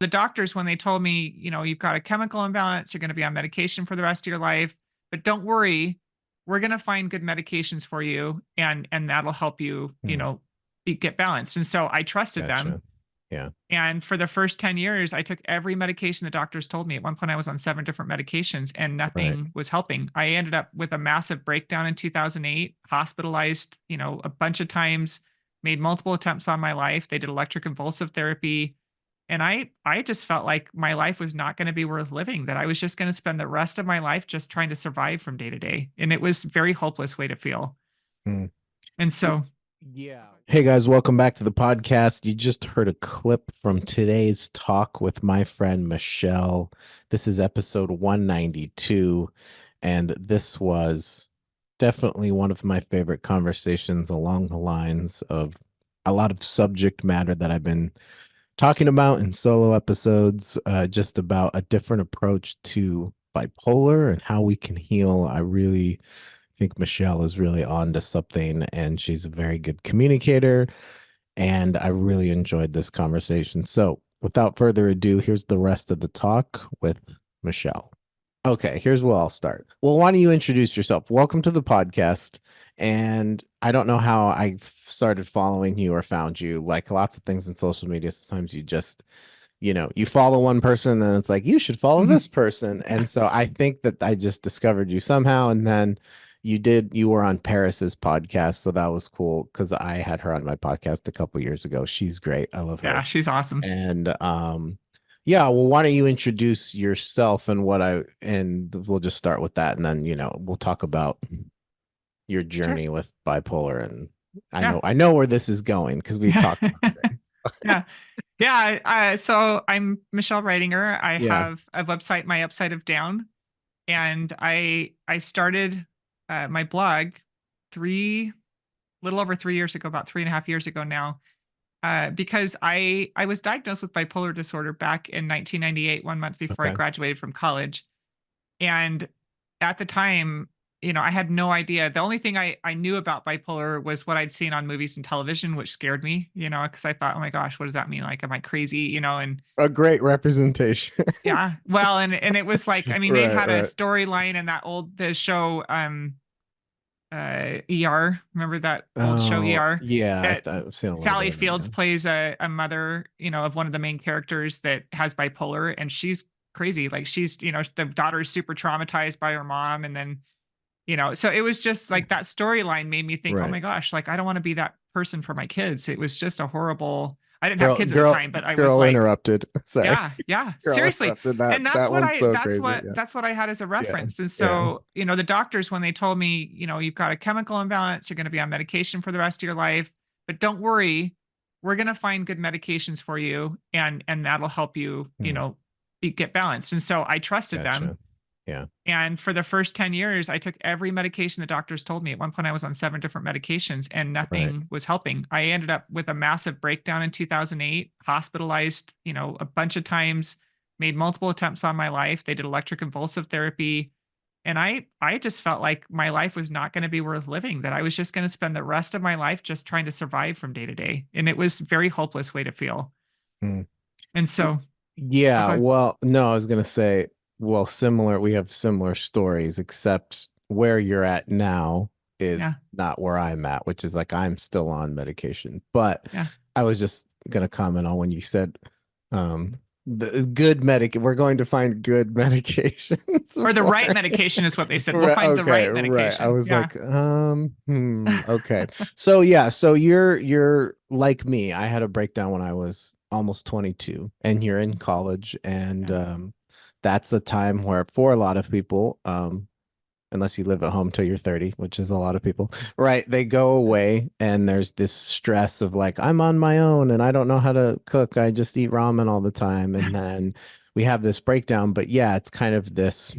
The doctors, when they told me, you've got a chemical imbalance, you're going to be on medication for the rest of your life, but don't worry, we're going to find good medications for you, and that'll help you, Hmm. get balanced. And so I trusted them. Gotcha. Yeah. And for the first 10 years, I took every medication the doctors told me. At one point, I was on 7 different medications and Right. nothing was helping. I ended up with a massive breakdown in 2008, hospitalized, a bunch of times, made multiple attempts on my life. They did electroconvulsive therapy. And I just felt like my life was not going to be worth living, that I was just going to spend the rest of my life just trying to survive from day to day. And it was a very hopeless way to feel. Hmm. And so, Yeah. Hey guys, welcome back to the podcast. You just heard a clip from today's talk with my friend Michelle. This is episode 192, and this was definitely one of my favorite conversations along the lines of a lot of subject matter that I've been talking about in solo episodes, just about a different approach to bipolar and how we can heal. I really think Michelle is really on to something, and she's a very good communicator. And I really enjoyed this conversation. So, without further ado, here's the rest of the talk with Michelle. Okay, here's where I'll start. Well, why don't you introduce yourself? Welcome to the podcast. And I don't know how I started following you or found you. Like lots of things in social media, sometimes you just, you follow one person and it's like, you should follow this person. yeah, And so I think that I just discovered you somehow. And then you were on Paris's podcast. So that was cool because I had her on my podcast a couple years ago. She's great. I love yeah, her. she's awesome. And yeah, well, why don't you introduce yourself and we'll just start with that, and then we'll talk about your Sure. journey with bipolar, and I Yeah. know I know where this is going because we've Yeah. talked about it. Yeah. Yeah. So I'm Michelle Reittinger. I Yeah. have a website, my Upside of Down, and I started my blog three little over 3 years ago, about 3.5 years ago now, because I was diagnosed with bipolar disorder back in 1998, 1 month before I Okay. graduated from college. And at the time, I had no idea. The only thing I knew about bipolar was what I'd seen on movies and television, which scared me, because I thought, oh my gosh, what does that mean? Like, am I crazy? And A great representation. yeah, well, and it was like, I mean, they Right. had a Right. storyline in the show, ER. Remember that old show Oh ER? yeah, That I've seen a little bit Sally of it. Fields Yeah. plays a mother, of one of the main characters that has bipolar, and she's crazy. Like she's, the daughter's super traumatized by her mom, and then, so it was just like that storyline made me think, oh Right. my gosh, like I don't want to be that person for my kids. It was just a horrible. I didn't have Girl, kids at the girl, time, but I was girl like, interrupted. Sorry. yeah, yeah, Girl seriously. interrupted. And That one's so crazy. Yeah. that's what I had as a Yeah. reference. And Yeah. so, the doctors, when they told me, you've got a chemical imbalance, you're going to be on medication for the rest of your life, but don't worry, we're going to find good medications for you, and that'll help you, Hmm. get balanced. And so I trusted them. Gotcha. Yeah. And for the first 10 years, I took every medication the doctors told me. At one point, I was on 7 different medications and Right. nothing was helping. I ended up with a massive breakdown in 2008, hospitalized, a bunch of times, made multiple attempts on my life. They did electroconvulsive therapy. And I just felt like my life was not going to be worth living, that I was just going to spend the rest of my life just trying to survive from day to day. And it was a very hopeless way to feel. Hmm. And so, Yeah, okay. well, no, I was gonna say, well, similar, we have similar stories, except where you're at now is Yeah. not where I'm at, which is like I'm still on medication. But Yeah. I was just gonna comment on when you said um the good we're going to find good medications Or the for right medication is what they said. We'll right, find the okay, right right. I medication. was Yeah. like, okay. So yeah, so you're like me. I had a breakdown when I was almost 22, and you're in college, and Yeah. that's a time where for a lot of people, unless you live at home till you're 30, which is a lot of people, right? They go away and there's this stress of like, I'm on my own and I don't know how to cook. I just eat ramen all the time. And then we have this breakdown. But yeah, it's kind of this,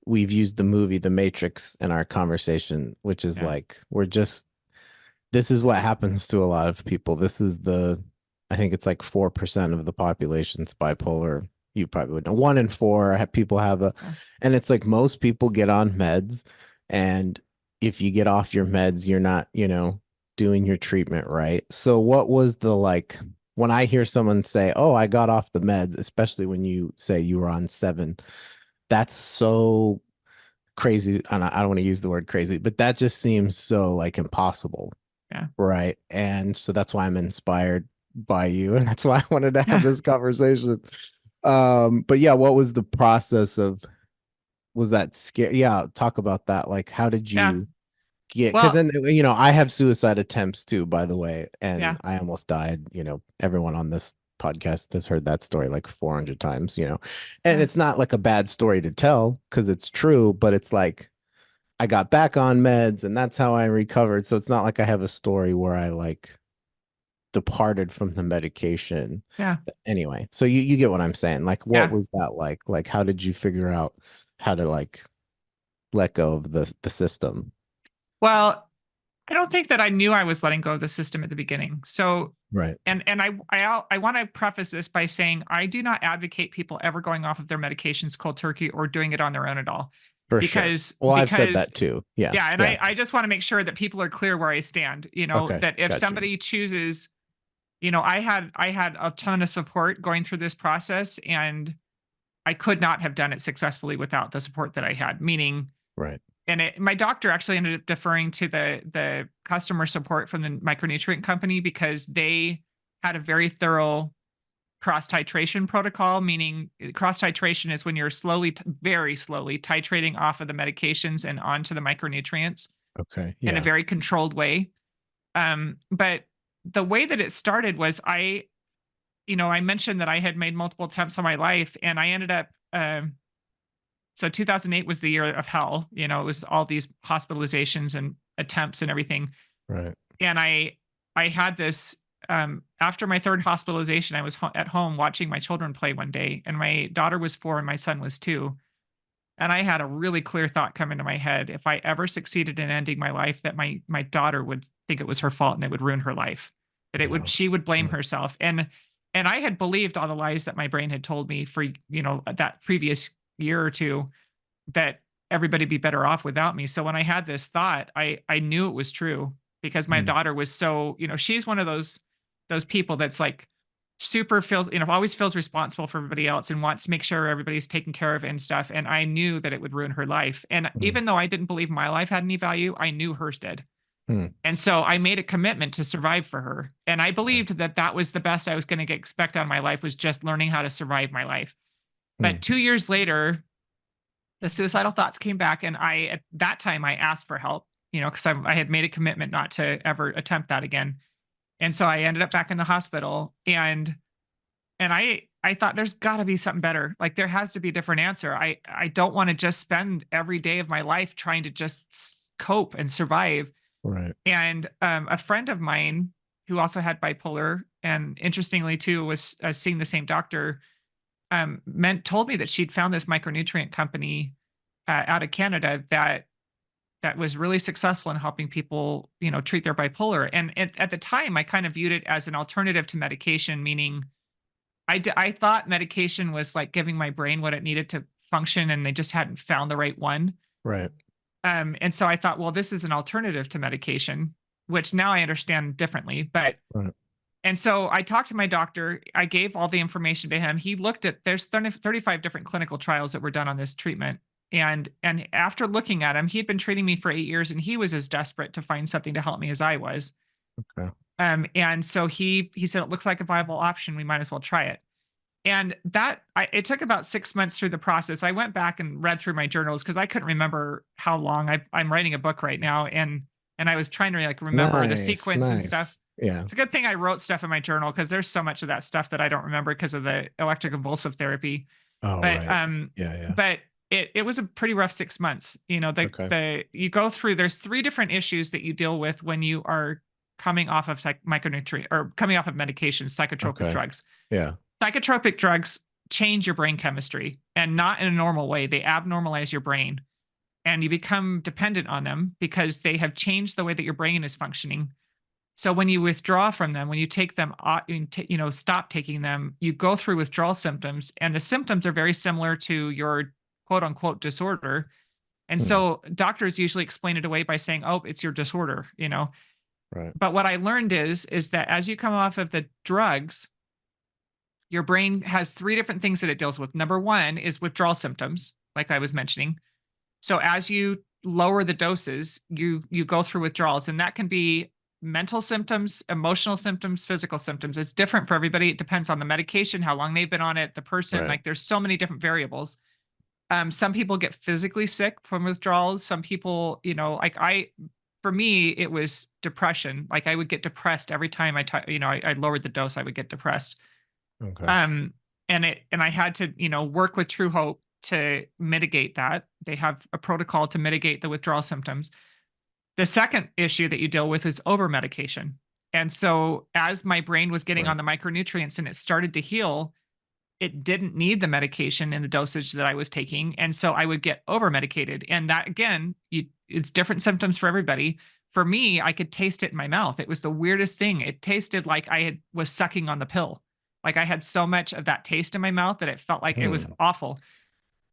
we've used the movie The Matrix in our conversation, which is Yeah. like this is what happens to a lot of people. This is I think it's like 4% of the population's bipolar. You probably would know. 1 in 4 people have Yeah. and it's like most people get on meds, and if you get off your meds, you're not, doing your treatment right. So when I hear someone say, "Oh, I got off the meds," especially when you say you were on 7, that's so crazy. And I don't want to use the word crazy, but that just seems so like impossible, Yeah. right? And so that's why I'm inspired by you, and that's why I wanted to have Yeah. this conversation. But yeah, what was the process of, was that scary? Yeah, talk about that. Like, how did Yeah. you get, because Well, then I have suicide attempts too, by the way, and yeah. I almost died. Everyone on this podcast has heard that story like 400 times, and Yeah. it's not like a bad story to tell because it's true, but it's like I got back on meds and that's how I recovered. So it's not like I have a story where I like departed from the medication. Yeah. Anyway, so you get what I'm saying. Like, what Yeah. was that like? Like, how did you figure out how to like let go of the system? Well, I don't think that I knew I was letting go of the system at the beginning. So, Right. and I want to preface this by saying I do not advocate people ever going off of their medications cold turkey or doing it on their own at all, For sure. because Well, I've said because that too. Yeah. yeah, and Yeah. I just want to make sure that people are clear where I stand. Okay. That if Got you. somebody chooses, I had a ton of support going through this process, and I could not have done it successfully without the support that I had. Meaning, Right. my doctor actually ended up deferring to the customer support from the micronutrient company because they had a very thorough cross titration protocol. Meaning, cross titration is when you're very slowly titrating off of the medications and onto the micronutrients Okay. in a Yeah. very controlled way. But the way that it started was I mentioned that I had made multiple attempts on my life, and I ended up. So 2008 was the year of hell. It was all these hospitalizations and attempts and everything. Right. And I had this. After my third hospitalization, I was at home watching my children play one day, and my daughter was 4 and my son was 2. And I had a really clear thought come into my head: if I ever succeeded in ending my life, that my daughter would think it was her fault and it would ruin her life. That it would Wow. she would blame Mm. herself. And I had believed all the lies that my brain had told me for that previous year or two, that everybody be better off without me. So when I had this thought, I knew it was true, because my Mm. daughter was so, she's one of those people that's like super feels, always feels responsible for everybody else and wants to make sure everybody's taken care of and stuff. And I knew that it would ruin her life. And Mm. even though I didn't believe my life had any value, I knew hers did. Mm. And so I made a commitment to survive for her. And I Yeah. believed that that was the best I was going to expect out of my life, was just learning how to survive my life. But Mm. 2 years later, the suicidal thoughts came back, and at that time I asked for help, because I had made a commitment not to ever attempt that again. And so I ended up back in the hospital, and I thought there's got to be something better. Like, there has to be a different answer. I don't want to just spend every day of my life trying to just cope and survive. Right. And a friend of mine who also had bipolar, and interestingly too was seeing the same doctor, told me that she'd found this micronutrient company out of Canada that was really successful in helping people, treat their bipolar. And at the time, I kind of viewed it as an alternative to medication. Meaning, I thought medication was like giving my brain what it needed to function, and they just hadn't found the right one. Right. And so I thought, well, this is an alternative to medication, which now I understand differently. Right. And so I talked to my doctor. I gave all the information to him. He looked at, there's 35 different clinical trials that were done on this treatment. And after looking at him, he had been treating me for 8 years, and he was as desperate to find something to help me as I was. Okay. And so he said, it looks like a viable option. We might as well try it. And it took about 6 months through the process. I went back and read through my journals because I couldn't remember how long. I'm writing a book right now, and I was trying to like remember the Nice. sequence and stuff. Nice. Yeah. It's a good thing I wrote stuff in my journal, because there's so much of that stuff that I don't remember because of the electroconvulsive therapy. Oh, But right. Yeah. Yeah. but it was a pretty rough 6 months. Okay. You go through, there's 3 different issues that you deal with when you are coming off of micronutrient, or coming off of medications, psychotropic Okay. drugs. Yeah. Psychotropic drugs change your brain chemistry, and not in a normal way. They abnormalize your brain, and you become dependent on them because they have changed the way that your brain is functioning. So when you withdraw from them, when you take them, stop taking them, you go through withdrawal symptoms, and the symptoms are very similar to your quote unquote disorder. And Hmm. so doctors usually explain it away by saying, "Oh, it's your disorder," Right. But what I learned is that as you come off of the drugs, your brain has three different things that it deals with. Number one is withdrawal symptoms, like I was mentioning. So as you lower the doses, you go through withdrawals, and that can be mental symptoms, emotional symptoms, physical symptoms. It's different for everybody. It depends on the medication, how long they've been on it, the person. Right. Like there's so many different variables. Some people get physically sick from withdrawals. Some people, like for me, it was depression. Like I would get depressed every time I lowered the dose, I would get depressed. Okay. Um, and I had to, work with True Hope to mitigate that. They have a protocol to mitigate the withdrawal symptoms. The second issue that you deal with is over medication. And so as my brain was getting Right. on the micronutrients and it started to heal, it didn't need the medication in the dosage that I was taking. And so I would get over medicated. And that again, it's different symptoms for everybody. For me, I could taste it in my mouth. It was the weirdest thing. It tasted like was sucking on the pill. Like I had so much of that taste in my mouth that it felt like it was Hmm. awful.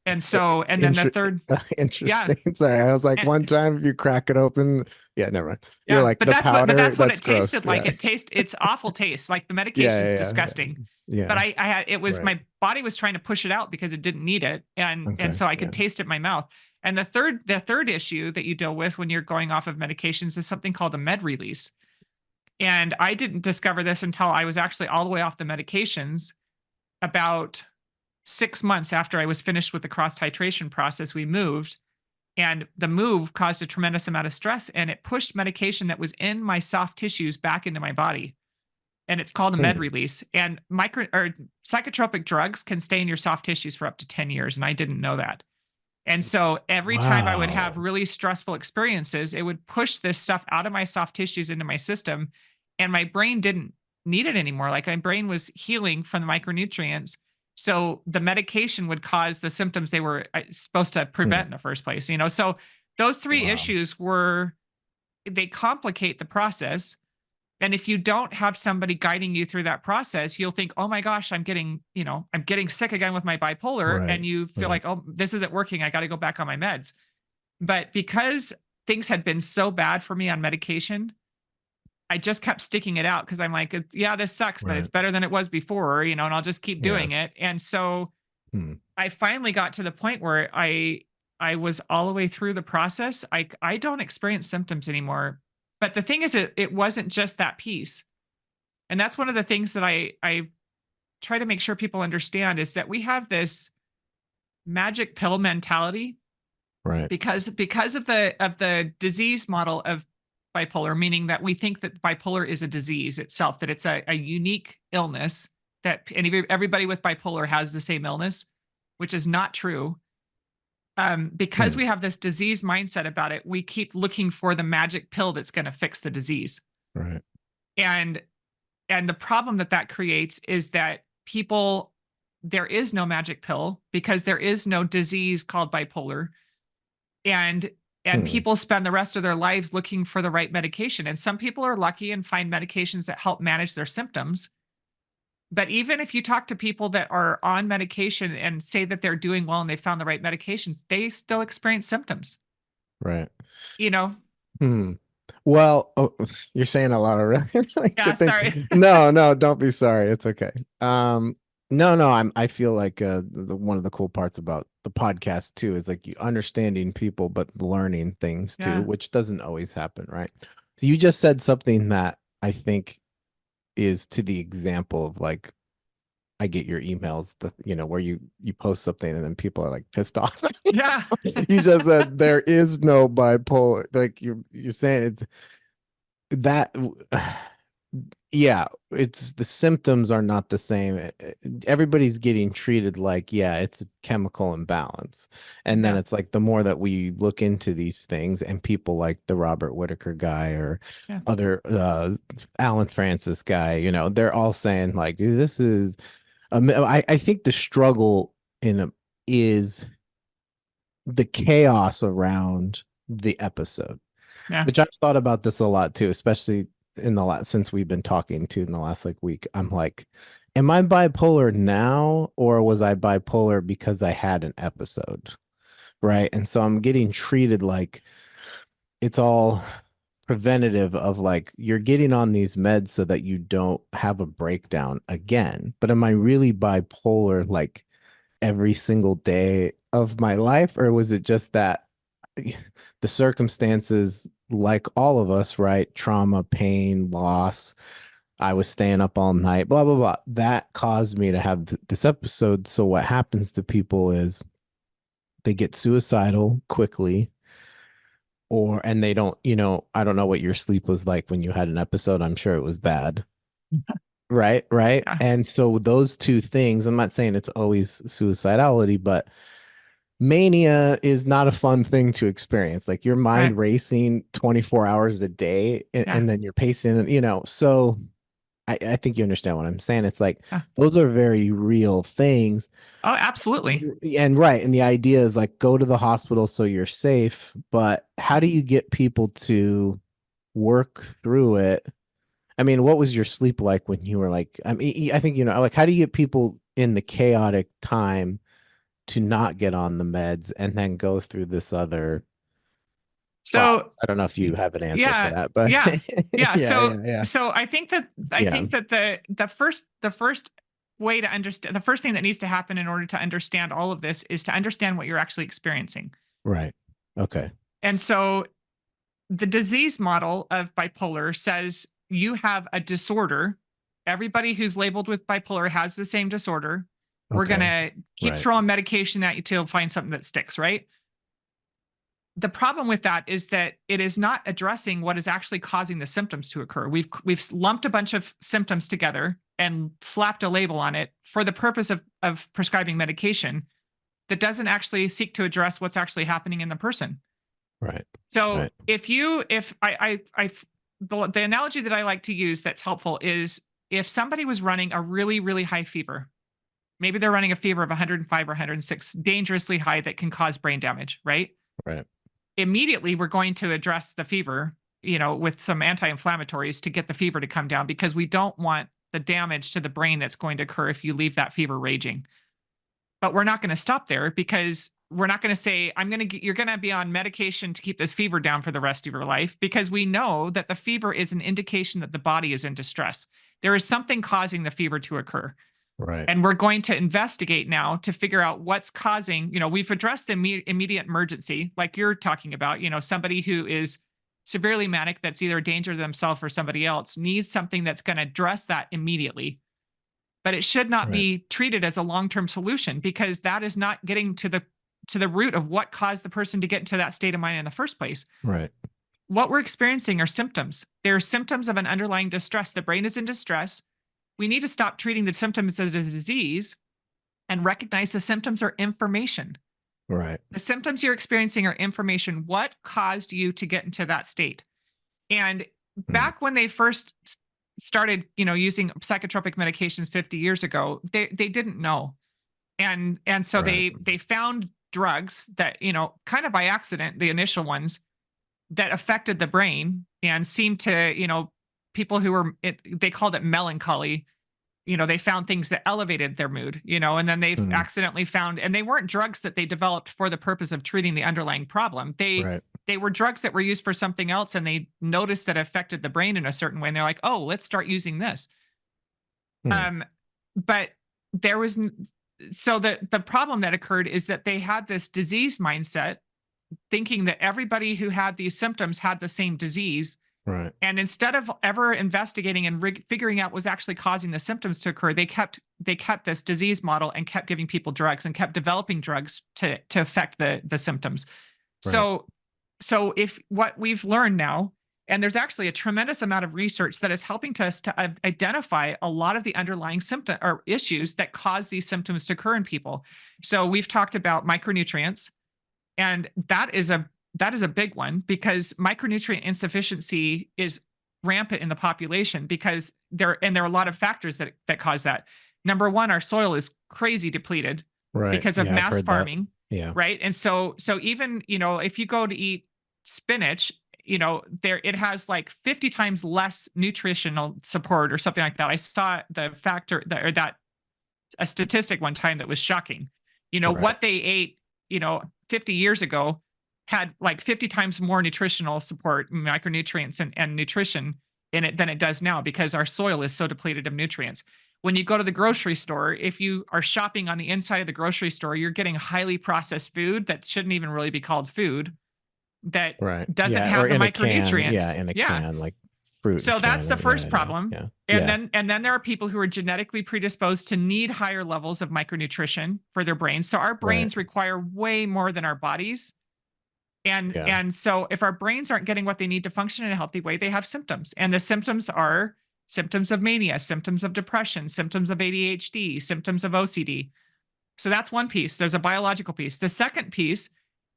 And Uh, so, and then the Inter- third, yeah. Interesting. Sorry, I was like, And one time if you crack it open, yeah, never mind. You're yeah, like but the powder. that's what That's it gross. tasted like. Yeah, It's awful taste. Like the yeah, medication's yeah, yeah, disgusting. But yeah. I had it was Right. my body was trying to push it out because it didn't need it. And Okay. so I Yeah. could taste it in my mouth. And the third issue that you deal with when you're going off of medications is something called a med release. And I didn't discover this until I was actually all the way off the medications. About 6 months after I was finished with the cross titration process, we moved, and the move caused a tremendous amount of stress, and it pushed medication that was in my soft tissues back into my body. And it's called a med Hmm. release. And micro or psychotropic drugs can stay in your soft tissues for up to 10 years. And I didn't know that. And so every time I would have Wow. really stressful experiences, it would push this stuff out of my soft tissues into my system. And my brain didn't need it anymore. Like my brain was healing from the micronutrients. So the medication would cause the symptoms they were supposed to prevent Hmm. in the first place. So those three Wow. issues they complicate the process. And if you don't have somebody guiding you through that process, you'll think, oh my gosh, I'm getting sick again with my bipolar. Right. And you feel Right. like, oh, this isn't working. I got to go back on my meds. But because things had been so bad for me on medication, I just kept sticking it out because I'm like, yeah, this sucks, but it's Right. better than it was before, and I'll just keep Yeah. doing it. And so Hmm. I finally got to the point where I was all the way through the process. I don't experience symptoms anymore. But the thing is, it wasn't just that piece. And that's one of the things that I try to make sure people understand is that we have this magic pill mentality Right. because of the disease model of bipolar, meaning that we think that bipolar is a disease itself, that it's a unique illness, that everybody with bipolar has the same illness, which is not true. Because Hmm. we have this disease mindset about it, we keep looking for the magic pill that's going to fix the disease. Right. And the problem that creates is that there is no magic pill because there is no disease called bipolar. And Hmm. people spend the rest of their lives looking for the right medication. And some people are lucky and find medications that help manage their symptoms. But even if you talk to people that are on medication and say that they're doing well and they found the right medications, they still experience symptoms. Right. You know? Hmm. Well, oh, you're saying a lot of really, really Yeah, good things. sorry. No, no, don't be sorry. It's okay. No, no, I feel like one of the cool parts about the podcast too is like you understanding people, but learning things too, Yeah. which doesn't always happen, right? So you just said something that I think is to the example of like I get your emails, where you post something and then people are like pissed off. Yeah. You just said there is no bipolar. Like you're saying it's that yeah, it's the symptoms are not the same. Everybody's getting treated like, yeah, it's a chemical imbalance. And then Yeah. it's like the more that we look into these things and people like the Robert Whitaker guy or Yeah. other Alan Francis guy, they're all saying like, dude, this is I think the struggle is the chaos around the episode, Yeah. which I've thought about this a lot too, especially in the last since we've been talking to in the last like week. I'm like, am I bipolar now or was I bipolar because I had an episode? Right. And so I'm getting treated like it's all preventative of like you're getting on these meds so that you don't have a breakdown again. But am I really bipolar like every single day of my life, or was it just that the circumstances, like all of us, right? Trauma, pain, loss. I was staying up all night, blah, blah, blah. That caused me to have this episode. So, what happens to people is they get suicidal quickly, and they don't, I don't know what your sleep was like when you had an episode. I'm sure it was bad. Right. Right. Yeah. And so, those two things, I'm not saying it's always suicidality, but mania is not a fun thing to experience. Like your Right. mind racing 24 hours a day, and, Yeah. and then you're pacing, so I think you understand what I'm saying. It's like Yeah. those are very real things. Oh, absolutely. And right. And the idea is like go to the hospital so you're safe. But how do you get people to work through it? I mean, what was your sleep like when you were like, I mean, I think, like how do you get people in the chaotic time to not get on the meds and then go through this other So process? I don't know if you have an answer for yeah, that, but yeah, yeah. yeah, So yeah, yeah. so I Yeah. think that the first way to understand, the first thing that needs to happen in order to understand all of this is to understand what you're actually experiencing. Right. Okay. And so the disease model of bipolar says you have a disorder. Everybody who's labeled with bipolar has the same disorder. We're going Okay. to keep Right. throwing medication at you till find something that sticks, right? The problem with that is that it is not addressing what is actually causing the symptoms to occur. We've lumped a bunch of symptoms together and slapped a label on it for the purpose of prescribing medication that doesn't actually seek to address what's actually happening in the person. Right. So Right. if the analogy that I like to use that's helpful is if somebody was running a really, really high fever, maybe they're running a fever of 105 or 106, dangerously high that can cause brain damage, right? Right. Immediately we're going to address the fever, with some anti-inflammatories to get the fever to come down because we don't want the damage to the brain that's going to occur if you leave that fever raging. But we're not going to stop there because we're not going to say you're going to be on medication to keep this fever down for the rest of your life, because we know that the fever is an indication that the body is in distress. There is something causing the fever to occur. Right. And we're going to investigate now to figure out what's causing, we've addressed the immediate emergency, like you're talking about, somebody who is severely manic that's either a danger to themselves or somebody else needs something that's going to address that immediately. But it should not Right. be treated as a long-term solution, because that is not getting to the root of what caused the person to get into that state of mind in the first place. Right. What we're experiencing are symptoms. They're symptoms of an underlying distress. The brain is in distress. We need to stop treating the symptoms as a disease and recognize the symptoms are information. Right. The symptoms you're experiencing are information. What caused you to get into that state? And Mm. back when they first started, using psychotropic medications 50 years ago, they didn't know. And so Right. they found drugs that, kind of by accident, the initial ones that affected the brain and seemed to, people who were they called it melancholy. They found things that elevated their mood, and then they've Mm. accidentally found, and they weren't drugs that they developed for the purpose of treating the underlying problem. Right. They were drugs that were used for something else, and they noticed that it affected the brain in a certain way. And they're like, oh, let's start using this. Mm. Um, but there was, so the problem that occurred is that they had this disease mindset, thinking that everybody who had these symptoms had the same disease. Right. And instead of ever investigating and figuring out what was actually causing the symptoms to occur, they kept this disease model and kept giving people drugs and kept developing drugs to affect the symptoms. Right. So if what we've learned now, and there's actually a tremendous amount of research that is helping us to identify a lot of the underlying symptom or issues that cause these symptoms to occur in people. So we've talked about micronutrients, and that is a big one, because micronutrient insufficiency is rampant in the population because there are a lot of factors that cause that. Number one, our soil is crazy depleted Right. because of Yeah, I've mass heard that. farming, Yeah. right? And so even, if you go to eat spinach, there it has like 50 times less nutritional support or something like that. I saw the factor that a statistic one time that was shocking. Right. What they ate, 50 years ago had like 50 times more nutritional support, micronutrients and nutrition in it than it does now because our soil is so depleted of nutrients. When you go to the grocery store, if you are shopping on the inside of the grocery store, you're getting highly processed food that shouldn't even really be called food, that Right. doesn't Yeah. Or have the in a can. Yeah. micronutrients. In a Yeah. can, like fruit and So that's can. the Yeah. first Yeah. problem. Yeah. And Yeah. then there are people who are genetically predisposed to need higher levels of micronutrition for their brains. So our Right. brains require way more than our bodies. And Yeah. and so if our brains aren't getting what they need to function in a healthy way, they have symptoms. And the symptoms are symptoms of mania, symptoms of depression, symptoms of ADHD, symptoms of OCD. So that's one piece. There's a biological piece. The second piece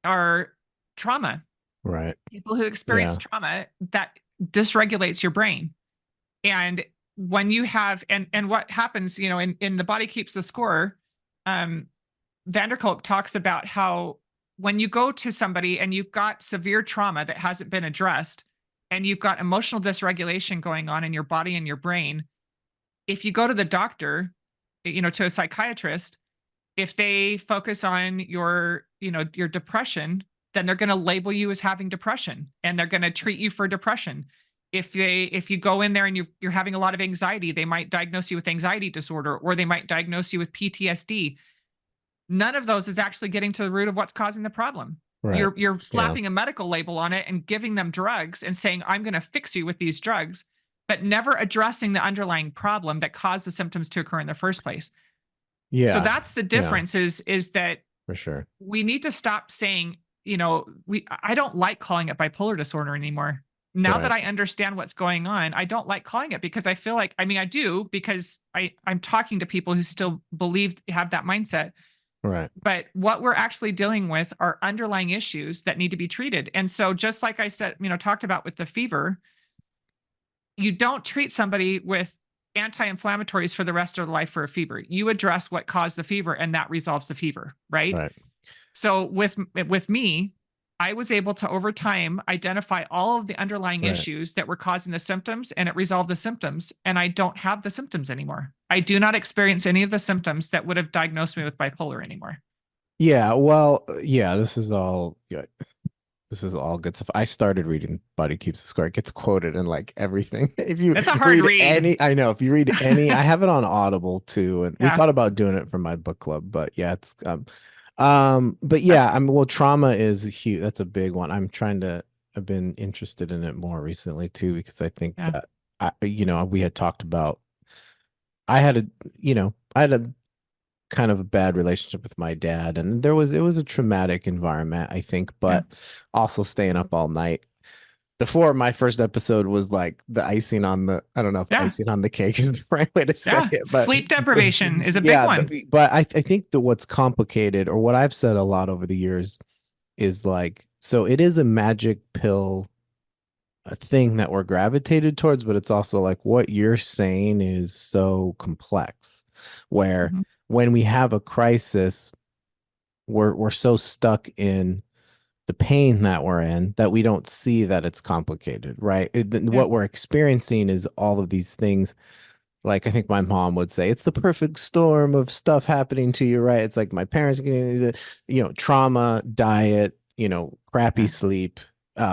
are trauma. Right. People who experience Yeah. trauma that dysregulates your brain. And when you have and what happens, in the body keeps the score, um, Vanderkolk talks about how when you go to somebody and you've got severe trauma that hasn't been addressed and you've got emotional dysregulation going on in your body and your brain, if you go to the doctor, to a psychiatrist, if they focus on your depression, then they're going to label you as having depression and they're going to treat you for depression. If you go in there and you're having a lot of anxiety, they might diagnose you with anxiety disorder, or they might diagnose you with PTSD. None of those is actually getting to the root of what's causing the problem. Right. You're Yeah. slapping a medical label on it and giving them drugs and saying, I'm going to fix you with these drugs, but never addressing the underlying problem that caused the symptoms to occur in the first place. So Yeah. that's the Yeah. difference is that For sure. we need to stop saying, I don't like calling it bipolar disorder anymore. Now that Right. I understand what's going on, I don't like calling it because I feel like, I do because I'm talking to people who still have that mindset. Right. But what we're actually dealing with are underlying issues that need to be treated. And so just like I said, talked about with the fever, you don't treat somebody with anti-inflammatories for the rest of their life for a fever. You address what caused the fever and that resolves the fever, right? Right. So with me, I was able to over time identify all of the underlying Right. issues that were causing the symptoms, and it resolved the symptoms, and I don't have the symptoms anymore. I do not experience any of the symptoms that would have diagnosed me with bipolar anymore. Yeah. Well, yeah, this is all good. This is all good stuff. I started reading Body Keeps the Score. It gets quoted in like everything. If you It's a hard read read. any, I know if you read any, I have it on Audible too. And we Yeah, thought about doing it for my book club, but yeah, but that's yeah, well, trauma is huge. That's a big one. I've been interested in it more recently too, because I think yeah, that we had talked about, I had a, I had a kind of a bad relationship with my dad, and it was a traumatic environment, I think, yeah, but also staying up all night. Before, my first episode was like the icing on the, I don't know if yeah, icing on the cake is the right way to say yeah. it, but Sleep deprivation is a big yeah, one. but I think that what's complicated, or what I've said a lot over the years, is like, so it is a magic pill, a thing that we're gravitated towards, but it's also like what you're saying is so complex, where Mhm. when we have a crisis, we're so stuck in the pain that we're in that we don't see that it's complicated, right? Yeah, What we're experiencing is all of these things. Like I think my mom would say, it's the perfect storm of stuff happening to you, right? It's like my parents getting, trauma, diet, crappy yeah, sleep,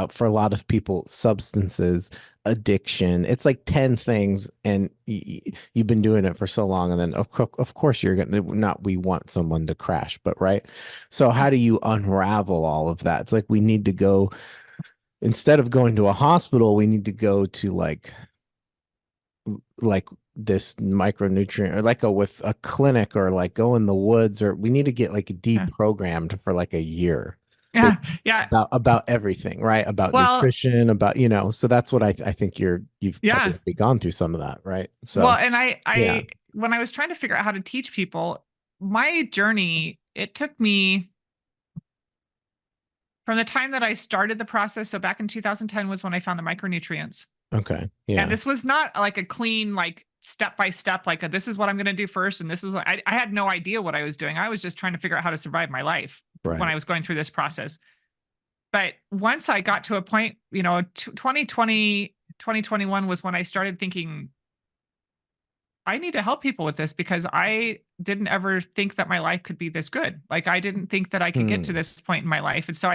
for a lot of people, substances, addiction. It's like 10 things, and you've been doing it for so long, and then of course you're gonna, not we want someone to crash, but right. So yeah, how do you unravel all of that? It's like we need to go, instead of going to a hospital, we need to go to like this micronutrient, or like with a clinic, or like go in the woods, or we need to get like yeah, deprogrammed for like a year, yeah, yeah. about everything, right? About Well, nutrition, about, so that's what I think you've yeah. probably gone through some of that, right? Well, So and I, yeah. I, when I was trying to figure out how to teach people, my journey, it took me from the time that I started the process. So back in 2010 was when I found the micronutrients. Okay. And Yeah. this was not like a clean, like step by step, like this is what I'm going to do first. And this is what I had no idea what I was doing. I was just trying to figure out how to survive my life when Right. I was going through this process. But once I got to a point, 2020, 2021 was when I started thinking, I need to help people with this because I didn't ever think that my life could be this good. Like I didn't think that I could get to Hmm. this point in my life. And so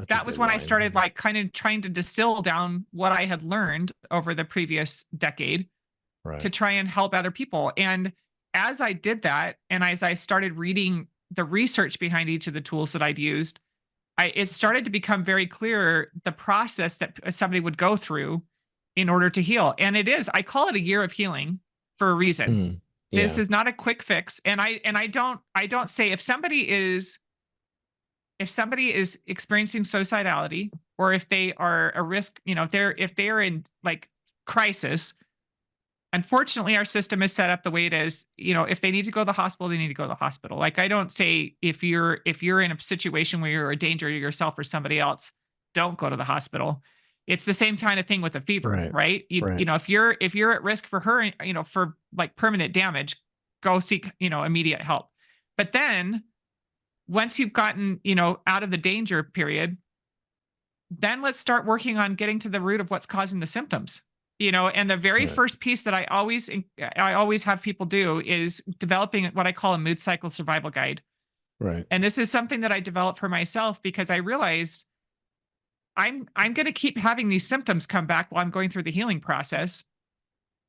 That's a that was good when I line. started like kind of trying to distill down what I had learned over the previous decade to Right. try and help other people. And as I did that, and as I started reading the research behind each of the tools that I'd used, it started to become very clear the process that somebody would go through in order to heal. And I call it a year of healing for a reason. Mm. This Yeah. is not a quick fix. And I don't say if somebody is experiencing suicidality, or if they are a risk, if they are in like crisis, unfortunately our system is set up the way it is. If they need to go to the hospital, they need to go to the hospital. Like, I don't say if you're in a situation where you're a danger to yourself or somebody else, don't go to the hospital. It's the same kind of thing with a fever, Right. right? Right. If you're at risk for her, for like permanent damage, go seek, immediate help. But then once you've gotten, out of the danger period, then let's start working on getting to the root of what's causing the symptoms. And the very Right. first piece that I always have people do is developing what I call a mood cycle survival guide. Right. And this is something that I developed for myself because I realized I'm going to keep having these symptoms come back while I'm going through the healing process,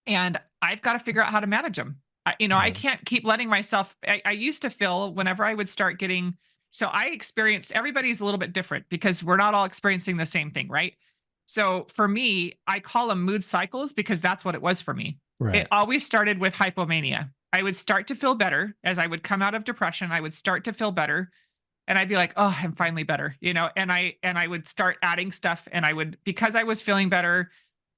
and I've got to figure out how to manage them. I Yeah. can't keep letting myself. I used to feel whenever I would start getting. So I experienced. Everybody's a little bit different because we're not all experiencing the same thing, right? So for me, I call them mood cycles because that's what it was for me. It Right. always started with hypomania. I would start to feel better as I would come out of depression. I would start to feel better, and I'd be like, "Oh, I'm finally better," and I would start adding stuff, and I would, because I was feeling better,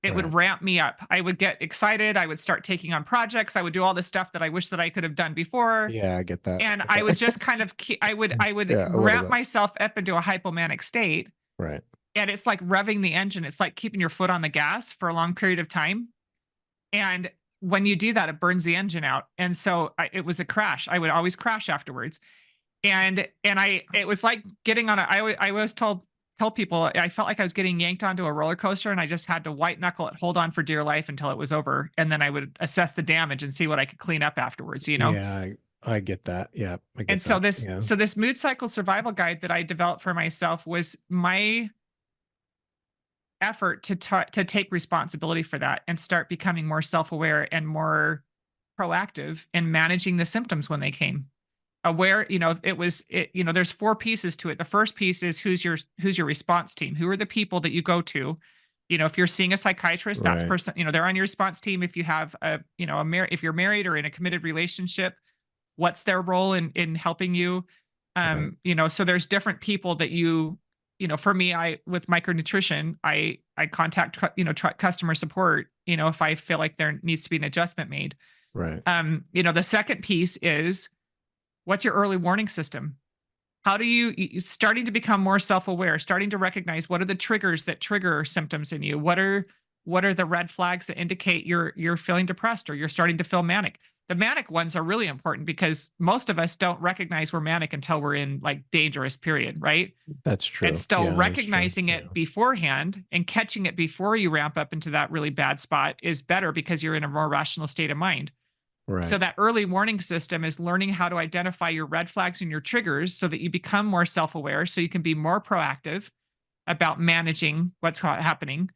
it would Right. ramp me up. I would get excited. I would start taking on projects. I would do all the stuff that I wish that I could have done before. Yeah, I get that. And I would just kind of I would Yeah, a little ramp bit. myself up into a hypomanic state. Right. And it's like revving the engine. It's like keeping your foot on the gas for a long period of time. And when you do that, it burns the engine out. And so it was a crash. I would always crash afterwards. And it was like getting on I was tell people I felt like I was getting yanked onto a roller coaster, and I just had to white knuckle it, hold on for dear life until it was over, and then I would assess the damage and see what I could clean up afterwards. Yeah, I get that. Yeah, I And get so that. this Yeah. so this mood cycle survival guide that I developed for myself was my effort to take responsibility for that and start becoming more self-aware and more proactive in managing the symptoms when they came. Aware, there's four pieces to it. The first piece is who's your response team? Who are the people that you go to? If you're seeing a psychiatrist, that's Right. person, they're on your response team. If you have if you're married or in a committed relationship, what's their role in helping you? Right. So there's different people that for me, with micronutrition, I contact customer support, if I feel like there needs to be an adjustment made. Right. The second piece is, what's your early warning system? How do starting to become more self-aware, starting to recognize what are the triggers that trigger symptoms in you? What are the red flags that indicate you're feeling depressed or you're starting to feel manic? The manic ones are really important because most of us don't recognize we're manic until we're in like dangerous period, right? That's And true. so Yeah, that's true. recognizing Yeah. it beforehand and catching it before you ramp up into that really bad spot is better because you're in a more rational state of mind. So Right. that early warning system is learning how to identify your red flags and your triggers so that you become more self-aware, so you can be more proactive about managing what's happening.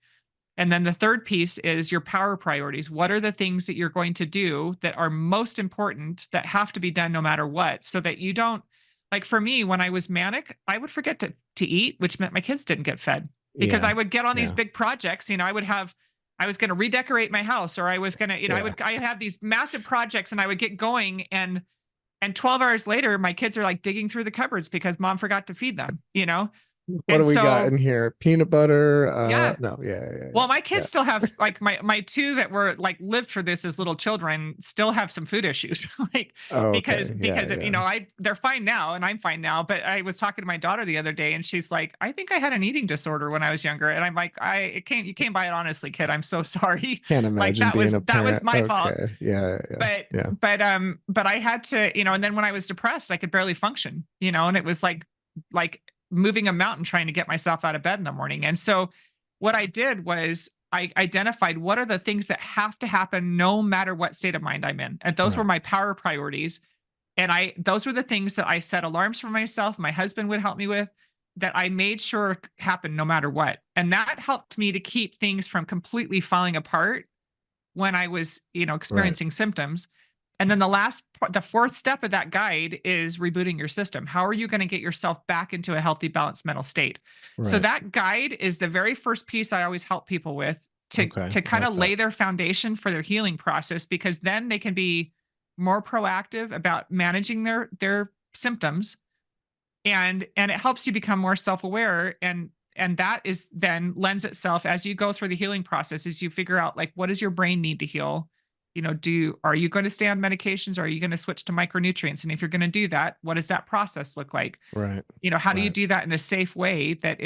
And then the third piece is your power priorities. What are the things that you're going to do that are most important that have to be done no matter what, so that you don't, like for me, when I was manic, I would forget to eat, which meant my kids didn't get fed because Yeah. I would get on these Yeah. big projects. I was going to redecorate my house, or I was going to, Yeah. I had these massive projects and I would get going, and 12 hours later, my kids are like digging through the cupboards because mom forgot to feed them. What And do we got so, in here? Peanut butter. yeah, No, yeah, yeah, yeah. well, my Yeah. kids still have like my two that were like lived for this as little children still have some food issues, like Oh, because okay. Yeah, because of, yeah. they're fine now and I'm fine now. But I was talking to my daughter the other day and she's like, I think I had an eating disorder when I was younger, and I'm like, you came by it honestly, kid. I'm so sorry. Can't Like imagine being a that was parent. my fault. Okay. Yeah, yeah, But yeah. but I had to, and then when I was depressed, I could barely function, and it was like moving a mountain trying to get myself out of bed in the morning. And so what I did was I identified what are the things that have to happen no matter what state of mind I'm in. And those were Right. my power priorities. And those were the things that I set alarms for myself. My husband would help me with. that I made sure happened no matter what. And that helped me to keep things from completely falling apart when I was, Right. experiencing symptoms. And then the fourth step of that guide is rebooting your system. How are you going to get yourself back into a healthy, balanced mental state? So Right. that guide is the very first piece I always help people with to Okay. to I kind like of that. lay their foundation for their healing process, because then they can be more proactive about managing their symptoms, and it helps you become more self-aware, and that is then lends itself as you go through the healing process, as you figure out, like, what does your brain need to heal. Are you going to stay on medications, or are you going to switch to micronutrients? And if you're going to do that, what does that process look like? Right. How do you Right. do that in a safe way that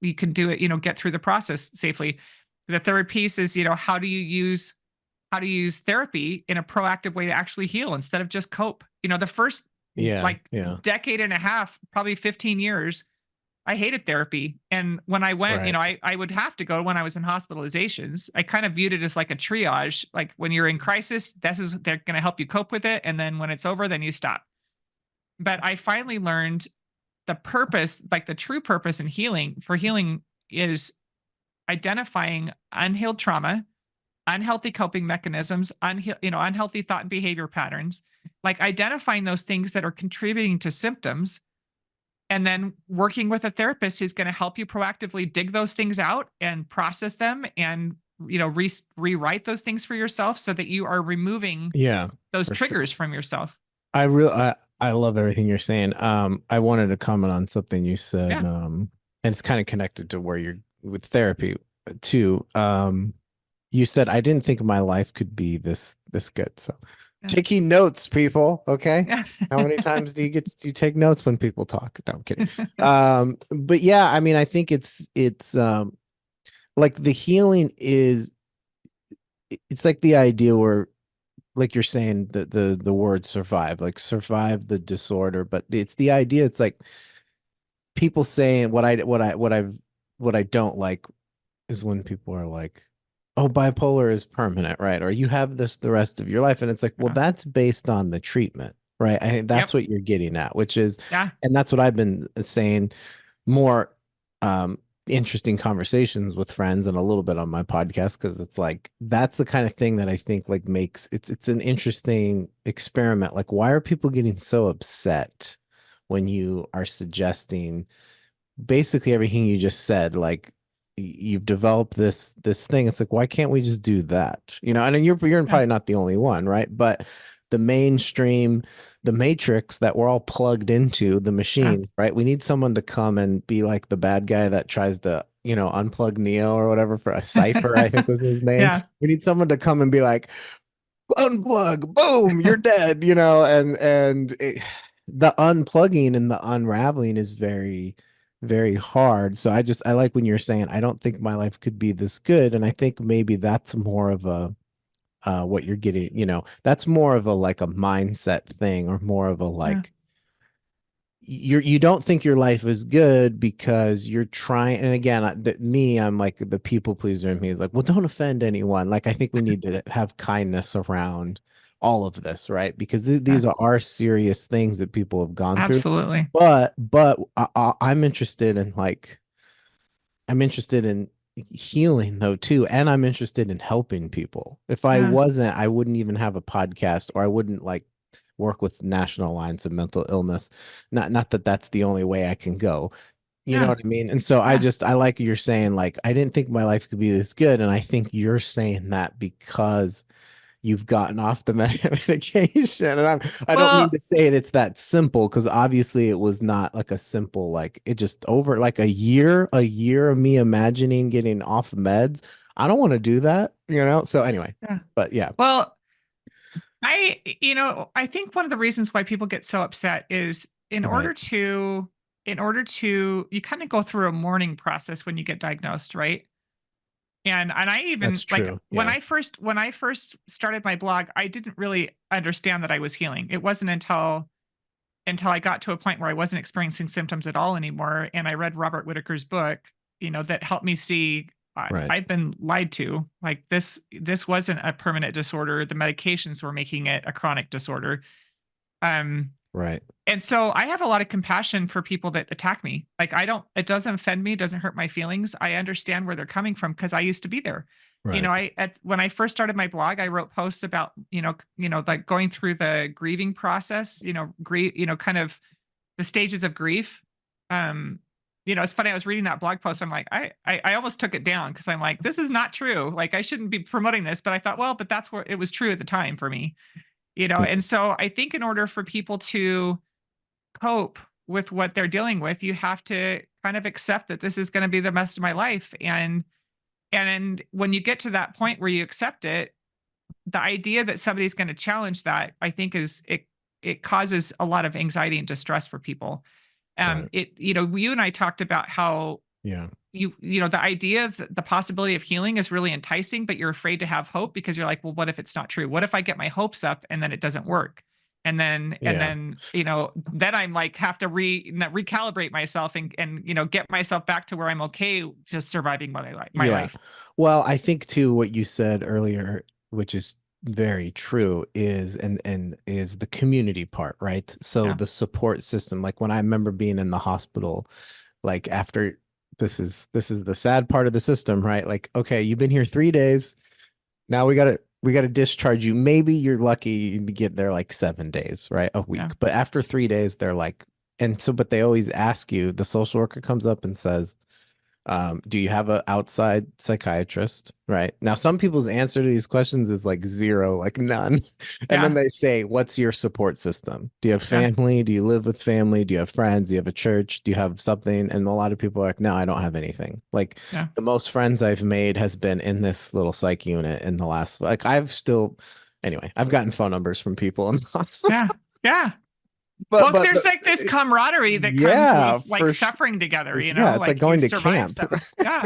you can do it, get through the process safely? The third piece is, how to use therapy in a proactive way to actually heal instead of just cope. The first, Yeah. like, Yeah. decade and a half, probably 15 years, I hated therapy. And when I went, Right. I would have to go when I was in hospitalizations. I kind of viewed it as like a triage. Like, when you're in crisis, they're going to help you cope with it. And then when it's over, then you stop. But I finally learned the purpose, like the true purpose in healing is identifying unhealed trauma, unhealthy coping mechanisms, unhealthy thought and behavior patterns, like identifying those things that are contributing to symptoms, and then working with a therapist who's going to help you proactively dig those things out and process them, and rewrite those things for yourself so that you are removing Yeah. those For sure. triggers from yourself. I love everything you're saying. I wanted to comment on something you said, Yeah. and it's kind of connected to where you're with therapy too. You said I didn't think my life could be this good. So Yeah. taking notes, people. Okay. Yeah. How many times do you take notes when people talk? No, I'm kidding. But yeah, I mean, I think it's like the healing is it's like the idea where like you're saying the word survive, like survive the disorder, but it's the idea, it's like people saying what I don't like is when people are like, oh, bipolar is permanent, right? Or you have this the rest of your life. And it's like, well, Yeah. that's based on the treatment, right? I think that's Yep. what you're getting at, which is, Yeah. and that's what I've been saying more interesting conversations with friends and a little bit on my podcast, because it's like that's the kind of thing that I think like makes it's an interesting experiment. Like, why are people getting so upset when you are suggesting basically everything you just said? Like, you've developed this thing. It's like, why can't we just do that? And then you're Yeah. probably not the only one, right? But the mainstream, the matrix that we're all plugged into, the Yeah. machines, right? We need someone to come and be like the bad guy that tries to, unplug Neo or whatever for a cipher, I think was his name. Yeah. We need someone to come and be like, unplug, boom, you're dead, the unplugging and the unraveling is very, very hard. So I like when you're saying I don't think my life could be this good, and I think maybe that's more of a what you're getting, that's more of a like a mindset thing, or more of a Yeah. like you don't think your life is good because you're trying. And again, I'm like the people pleaser in me is like, well, don't offend anyone. Like, I think we need to have kindness around all of this, right? Because Yeah. these are serious things that people have gone through. Absolutely. But I'm interested in healing though too, and I'm interested in helping people. If I Yeah. wasn't, I wouldn't even have a podcast, or I wouldn't like work with National Alliance of Mental Illness. Not that that's the only way I can go. You know Yeah. what I mean? And so Yeah. I like you're saying, like, I didn't think my life could be this good, and I think you're saying that because you've gotten off the medication. And I don't mean Well, to say it's that simple, because obviously it was not like a simple, like it just over like a year of me imagining getting off meds. I don't want to do that. So anyway, yeah. but yeah. Well, I think one of the reasons why people get so upset is Right. you kind of go through a mourning process when you get diagnosed, right? And I even, That's like, true. when Yeah. I first started my blog, I didn't really understand that I was healing. It wasn't until I got to a point where I wasn't experiencing symptoms at all anymore, and I read Robert Whitaker's book, that helped me see Right. I've been lied to. Like, this wasn't a permanent disorder. The medications were making it a chronic disorder. Um, Right. And so I have a lot of compassion for people that attack me. Like it doesn't offend me, doesn't hurt my feelings. I understand where they're coming from because I used to be there. Right. When I first started my blog, I wrote posts about, like going through the grieving process, kind of the stages of grief. Um, it's funny. I was reading that blog post. I'm like, I almost took it down because I'm like, this is not true. Like I shouldn't be promoting this, but I thought, well, but that's where it was true at the time for me, Mm. and so I think in order for people to cope with what they're dealing with, you have to kind of accept that this is going to be the rest of my life. And when you get to that point where you accept it, the idea that somebody's going to challenge that, I think it causes a lot of anxiety and distress for people. Right. You and I talked about how Yeah. the idea of the possibility of healing is really enticing, but you're afraid to have hope because you're like, well, what if it's not true? What if I get my hopes up and then it doesn't work? Yeah. Then I'm like, have to recalibrate myself and get myself back to where I'm okay just surviving my Yeah. life. Well, I think too what you said earlier, which is very true, is the community part, right? So Yeah. the support system, like when I remember being in the hospital, like after this is the sad part of the system, right? Like, okay, you've been here 3 days. Now we gotta discharge you. Maybe you're lucky you get there like 7 days, right? A Yeah. week. But after 3 days, they're like, and so, but they always ask you, the social worker comes up and says, do you have an outside psychiatrist? Right. Now, some people's answer to these questions is like zero, like none. And then Yeah. they say, what's your support system? Do you have Yeah. family? Do you live with family? Do you have friends? Do you have a church? Do you have something? And a lot of people are like, no, I don't have anything. Like Yeah. the most friends I've made has been in this little psych unit in the last, like anyway, I've gotten phone numbers from people in the hospital. Yeah. Yeah. But, Well, but there's the, like this camaraderie that comes yeah, with like for sure. suffering together, Yeah, it's like like you going to survive camp. something. Yeah.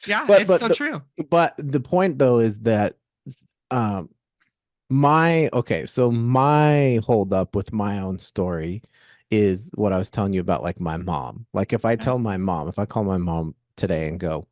Yeah. but It's but so the true. but the point though is that um my okay, so my hold up with my own story is what I was telling you about, like my mom. Like Yeah. if I call my mom today and go,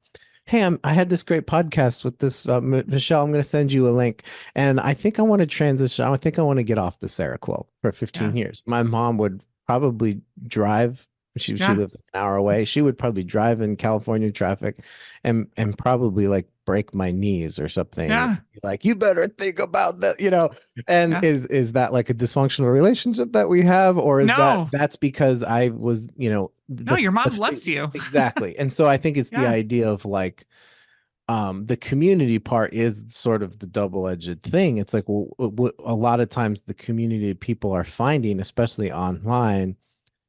hey, I had this great podcast with this Michelle. I'm going to send you a link, and I think I want to transition. I think I want to get off the Seroquel for 15 Yeah. years. My mom would probably drive. She Yeah. lives an hour away. She would probably drive in California traffic, and probably like break my knees or something. Yeah. Like, you better think about that, And Yeah. is that like a dysfunctional relationship that we have, or is No. that's because I was, No, your mom loves you. exactly. And so I think it's the Yeah. idea of like the community part is sort of the double-edged thing. It's like, well, a lot of times the community people are finding, especially online,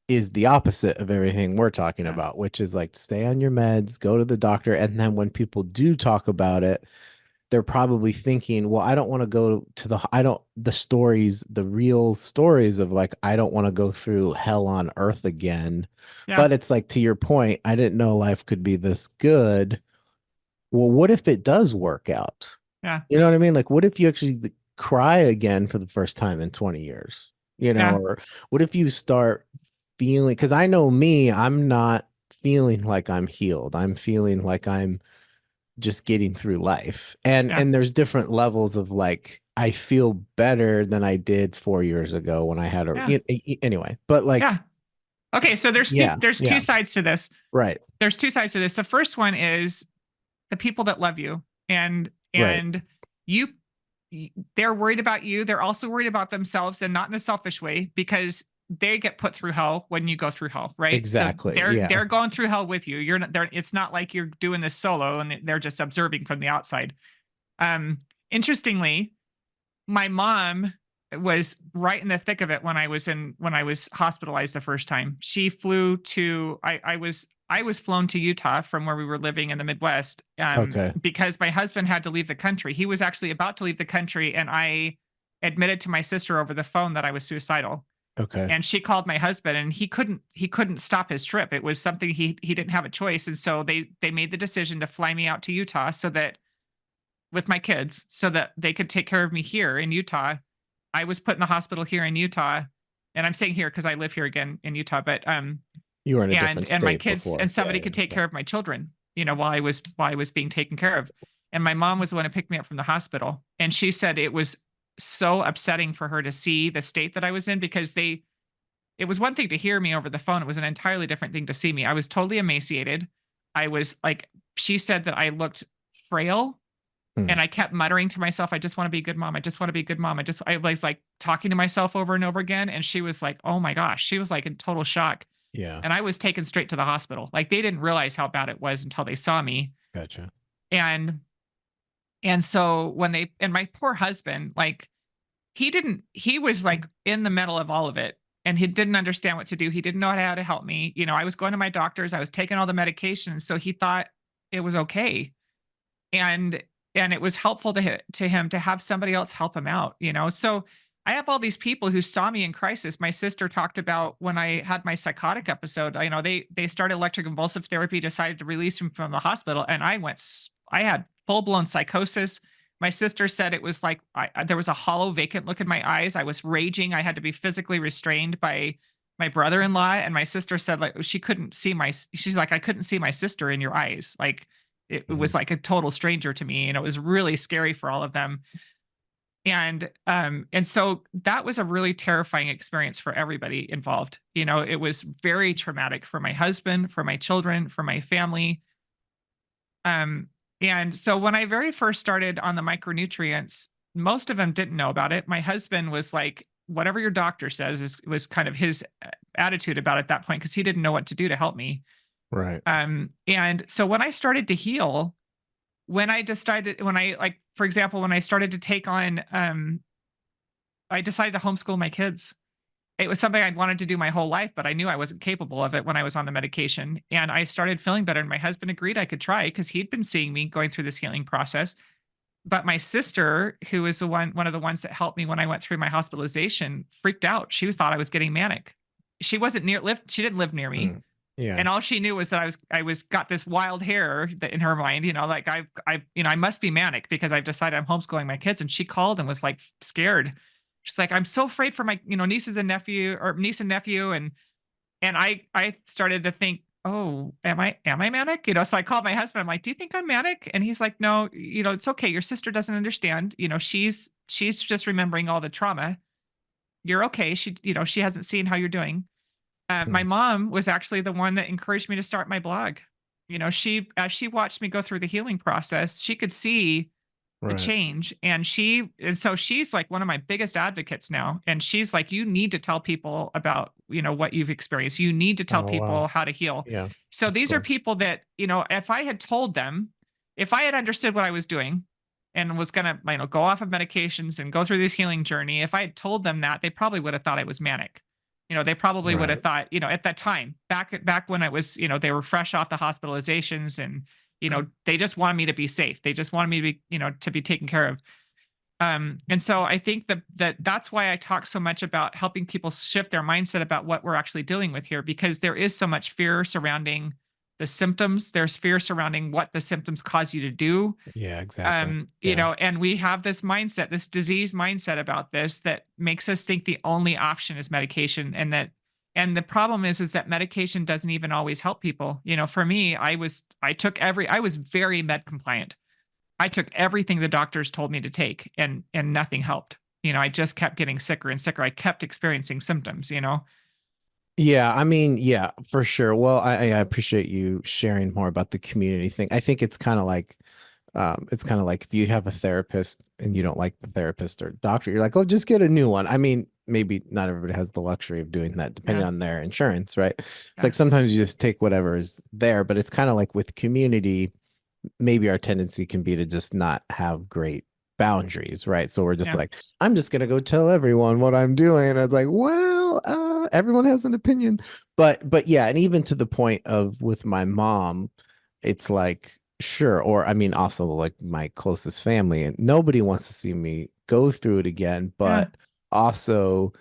is the opposite of everything we're talking Yeah. about, which is like stay on your meds, go to the doctor, and then when people do talk about it, they're probably thinking, well, I don't want to go to the real stories of like, I don't want to go through hell on earth again. Yeah. But it's like, to your point, I didn't know life could be this good. Well, what if it does work out? Yeah. You know what I mean? Like, what if you actually cry again for the first time in 20 years? Yeah. Or what if you start feeling, because I know me, I'm not feeling like I'm healed. I'm feeling like I'm just getting through life. And Yeah. and there's different levels of like, I feel better than I did 4 years ago when I had Yeah. anyway, but Yeah. like, Okay. So yeah, there's two yeah, sides to this. right, There's two sides to this. The first one is the people that love you right, and you they're worried about you. They're also worried about themselves, and not in a selfish way, because they get put through hell when you go through hell, right? So exactly, they're yeah, going through hell with you. You're not there. It's not like you're doing this solo and they're just observing from the outside. Um, Interestingly, my mom was right in the thick of it when I was hospitalized the first time. She flew to I was flown to Utah from where we were living in the Midwest, okay, because my husband had to leave the country. He was actually about to leave the country, and I admitted to my sister over the phone that I was suicidal. okay, And she called my husband, and he couldn't stop his trip. It was something he didn't have a choice, and so they made the decision to fly me out to Utah so that with my kids so that they could take care of me here in Utah. I was put in the hospital here in Utah, and I'm saying here because I live here again in Utah, but you were in a different and my state kids before, and yeah, somebody yeah, could take yeah, care of my children, while I was being taken care of. And my mom was the one who picked me up from the hospital, and she said it was so upsetting for her to see the state that I was in because it was one thing to hear me over the phone. It was an entirely different thing to see me. I was totally emaciated. I was like, she said that I looked frail, Hmm. and I kept muttering to myself, I just want to be a good mom. I just want to be a good mom. I was like talking to myself over and over again. And she was like, oh my gosh, she was like in total shock. Yeah. And I was taken straight to the hospital. Like they didn't realize how bad it was until they saw me. Gotcha. And so when they, and my poor husband, like he was like in the middle of all of it, and he didn't understand what to do. He didn't know how to help me. You know, I was going to my doctors, I was taking all the medications. So he thought it was okay. And it was helpful to him to have somebody else help him out, you know. So I have all these people who saw me in crisis. My sister talked about when I had my psychotic episode, you know, they started electroconvulsive therapy, decided to release him from the hospital, and I had full-blown psychosis. My sister said it was like there was a hollow vacant look in my eyes. I was raging. I had to be physically restrained by my brother-in-law, and my sister said like she couldn't see she's like, I couldn't see my sister in your eyes. Like it Mhm. was like a total stranger to me, and it was really scary for all of them. And so that was a really terrifying experience for everybody involved. You know, it was very traumatic for my husband, for my children, for my family. Um, and so when I very first started on the micronutrients, most of them didn't know about it. My husband was like, whatever your doctor says was kind of his attitude about it at that point, because he didn't know what to do to help me. Right. And so when I started to heal, when I like, for example, when I started to take on, I decided to homeschool my kids. It was something I'd wanted to do my whole life, but I knew I wasn't capable of it when I was on the medication. And I started feeling better. And my husband agreed I could try because he'd been seeing me going through this healing process. But my sister, who was one of the ones that helped me when I went through my hospitalization, freaked out. She thought I was getting manic. She didn't live near me. Mm. Yeah. And all she knew was that I was got this wild hair that in her mind, you know, like you know, I must be manic because I've decided I'm homeschooling my kids. And she called and was like scared. She's like, I'm so afraid for my, you know, niece and nephew. And I started to think, oh, am I manic? You know, so I called my husband. I'm like, do you think I'm manic? And he's like, no, you know, it's okay. Your sister doesn't understand. You know, she's just remembering all the trauma. You're okay. You know, she hasn't seen how you're doing. My Mm. mom was actually the one that encouraged me to start my blog. You know, as she watched me go through the healing process, she could see the Right. change, and so she's like one of my biggest advocates now. And she's like, you need to tell people about, you know, what you've experienced. You need to tell Oh, wow. people how to heal. Yeah. So That's these are cool. people that, you know, if I had told them, if I had understood what I was doing and was going to, you know, go off of medications and go through this healing journey, if I had told them that, they probably would have thought I was manic. You know, they probably would have Right. thought, you know, at that time, back when I was, you know, they were fresh off the hospitalizations, and, you know, they just wanted me to be safe. They just wanted me to be, you know, to be taken care of. And so I think that's why I talk so much about helping people shift their mindset about what we're actually dealing with here, because there is so much fear surrounding the symptoms. There's fear surrounding what the symptoms cause you to do. Yeah, exactly. You Yeah. know, and we have this mindset, this disease mindset about this that makes us think the only option is medication. And the problem is that medication doesn't even always help people. You know, for me, I was very med compliant. I took everything the doctors told me to take, and nothing helped. You know, I just kept getting sicker and sicker. I kept experiencing symptoms, you know? Yeah, I mean, yeah, for sure. Well, I appreciate you sharing more about the community thing. I think it's kind of like if you have a therapist and you don't like the therapist or doctor, you're like, oh, just get a new one. I mean, maybe not everybody has the luxury of doing that depending Yeah. on their insurance, right? It's Yeah. like sometimes you just take whatever is there, but it's kind of like with community, maybe our tendency can be to just not have great boundaries, right? So we're just Yeah. like, I'm just gonna go tell everyone what I'm doing. And it's like, well, everyone has an opinion, but yeah, and even to the point of with my mom, it's like, sure, or I mean, also like my closest family, and nobody wants to see me go through it again, Yeah. but also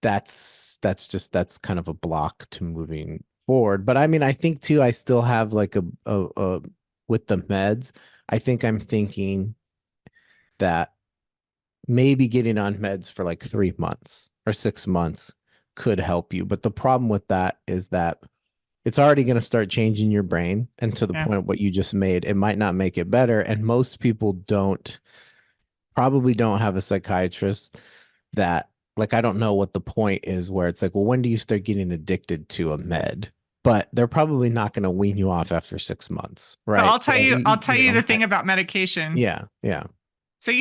that's kind of a block to moving forward. But I mean, I think too, I still have like a with the meds. I think I'm thinking that maybe getting on meds for like 3 months or 6 months could help you. But the problem with that is that it's already going to start changing your brain. And to the Yeah. point of what you just made, it might not make it better. And most people probably don't have a psychiatrist that Like, I don't know what the point is where it's like, well, when do you start getting addicted to a med? But they're probably not going to wean you off after 6 months, So right? So, I'll tell you the thing about medication. yeah, yeah, So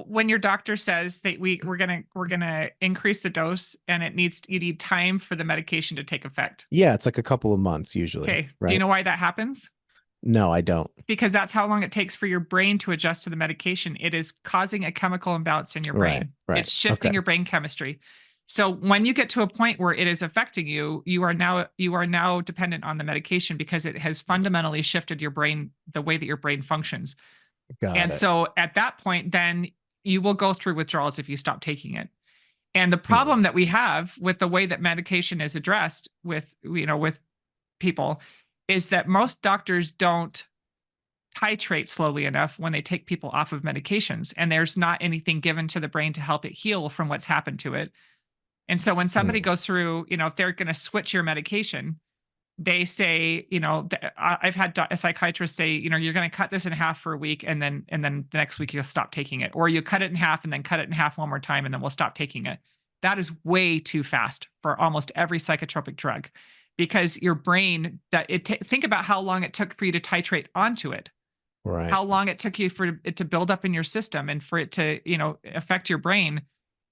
when your doctor says that we're gonna increase the dose and you need time for the medication to take effect. yeah. It's like a couple of months usually, Okay. Do you right? know why that happens? No, I don't. Because that's how long it takes for your brain to adjust to the medication. It is causing a chemical imbalance in your Right, brain. right. It's shifting Okay. your brain chemistry. So when you get to a point where it is affecting you, you are now dependent on the medication because it has fundamentally shifted your brain, the way that your brain functions. Got And it. so at that point, then you will go through withdrawals if you stop taking it. And the Hmm. problem that we have with the way that medication is addressed with people is that most doctors don't titrate slowly enough when they take people off of medications, and there's not anything given to the brain to help it heal from what's happened to it. And so when somebody Hmm. goes through, if they're going to switch your medication, they say, I've had a psychiatrist say, you're going to cut this in half for a week, and then the next week you'll stop taking it, or you cut it in half and then cut it in half one more time, and then we'll stop taking it. That is way too fast for almost every psychotropic drug, because your brain, think about how long it took for you to titrate onto it, Right. how long it took you for it to build up in your system and for it to, affect your brain.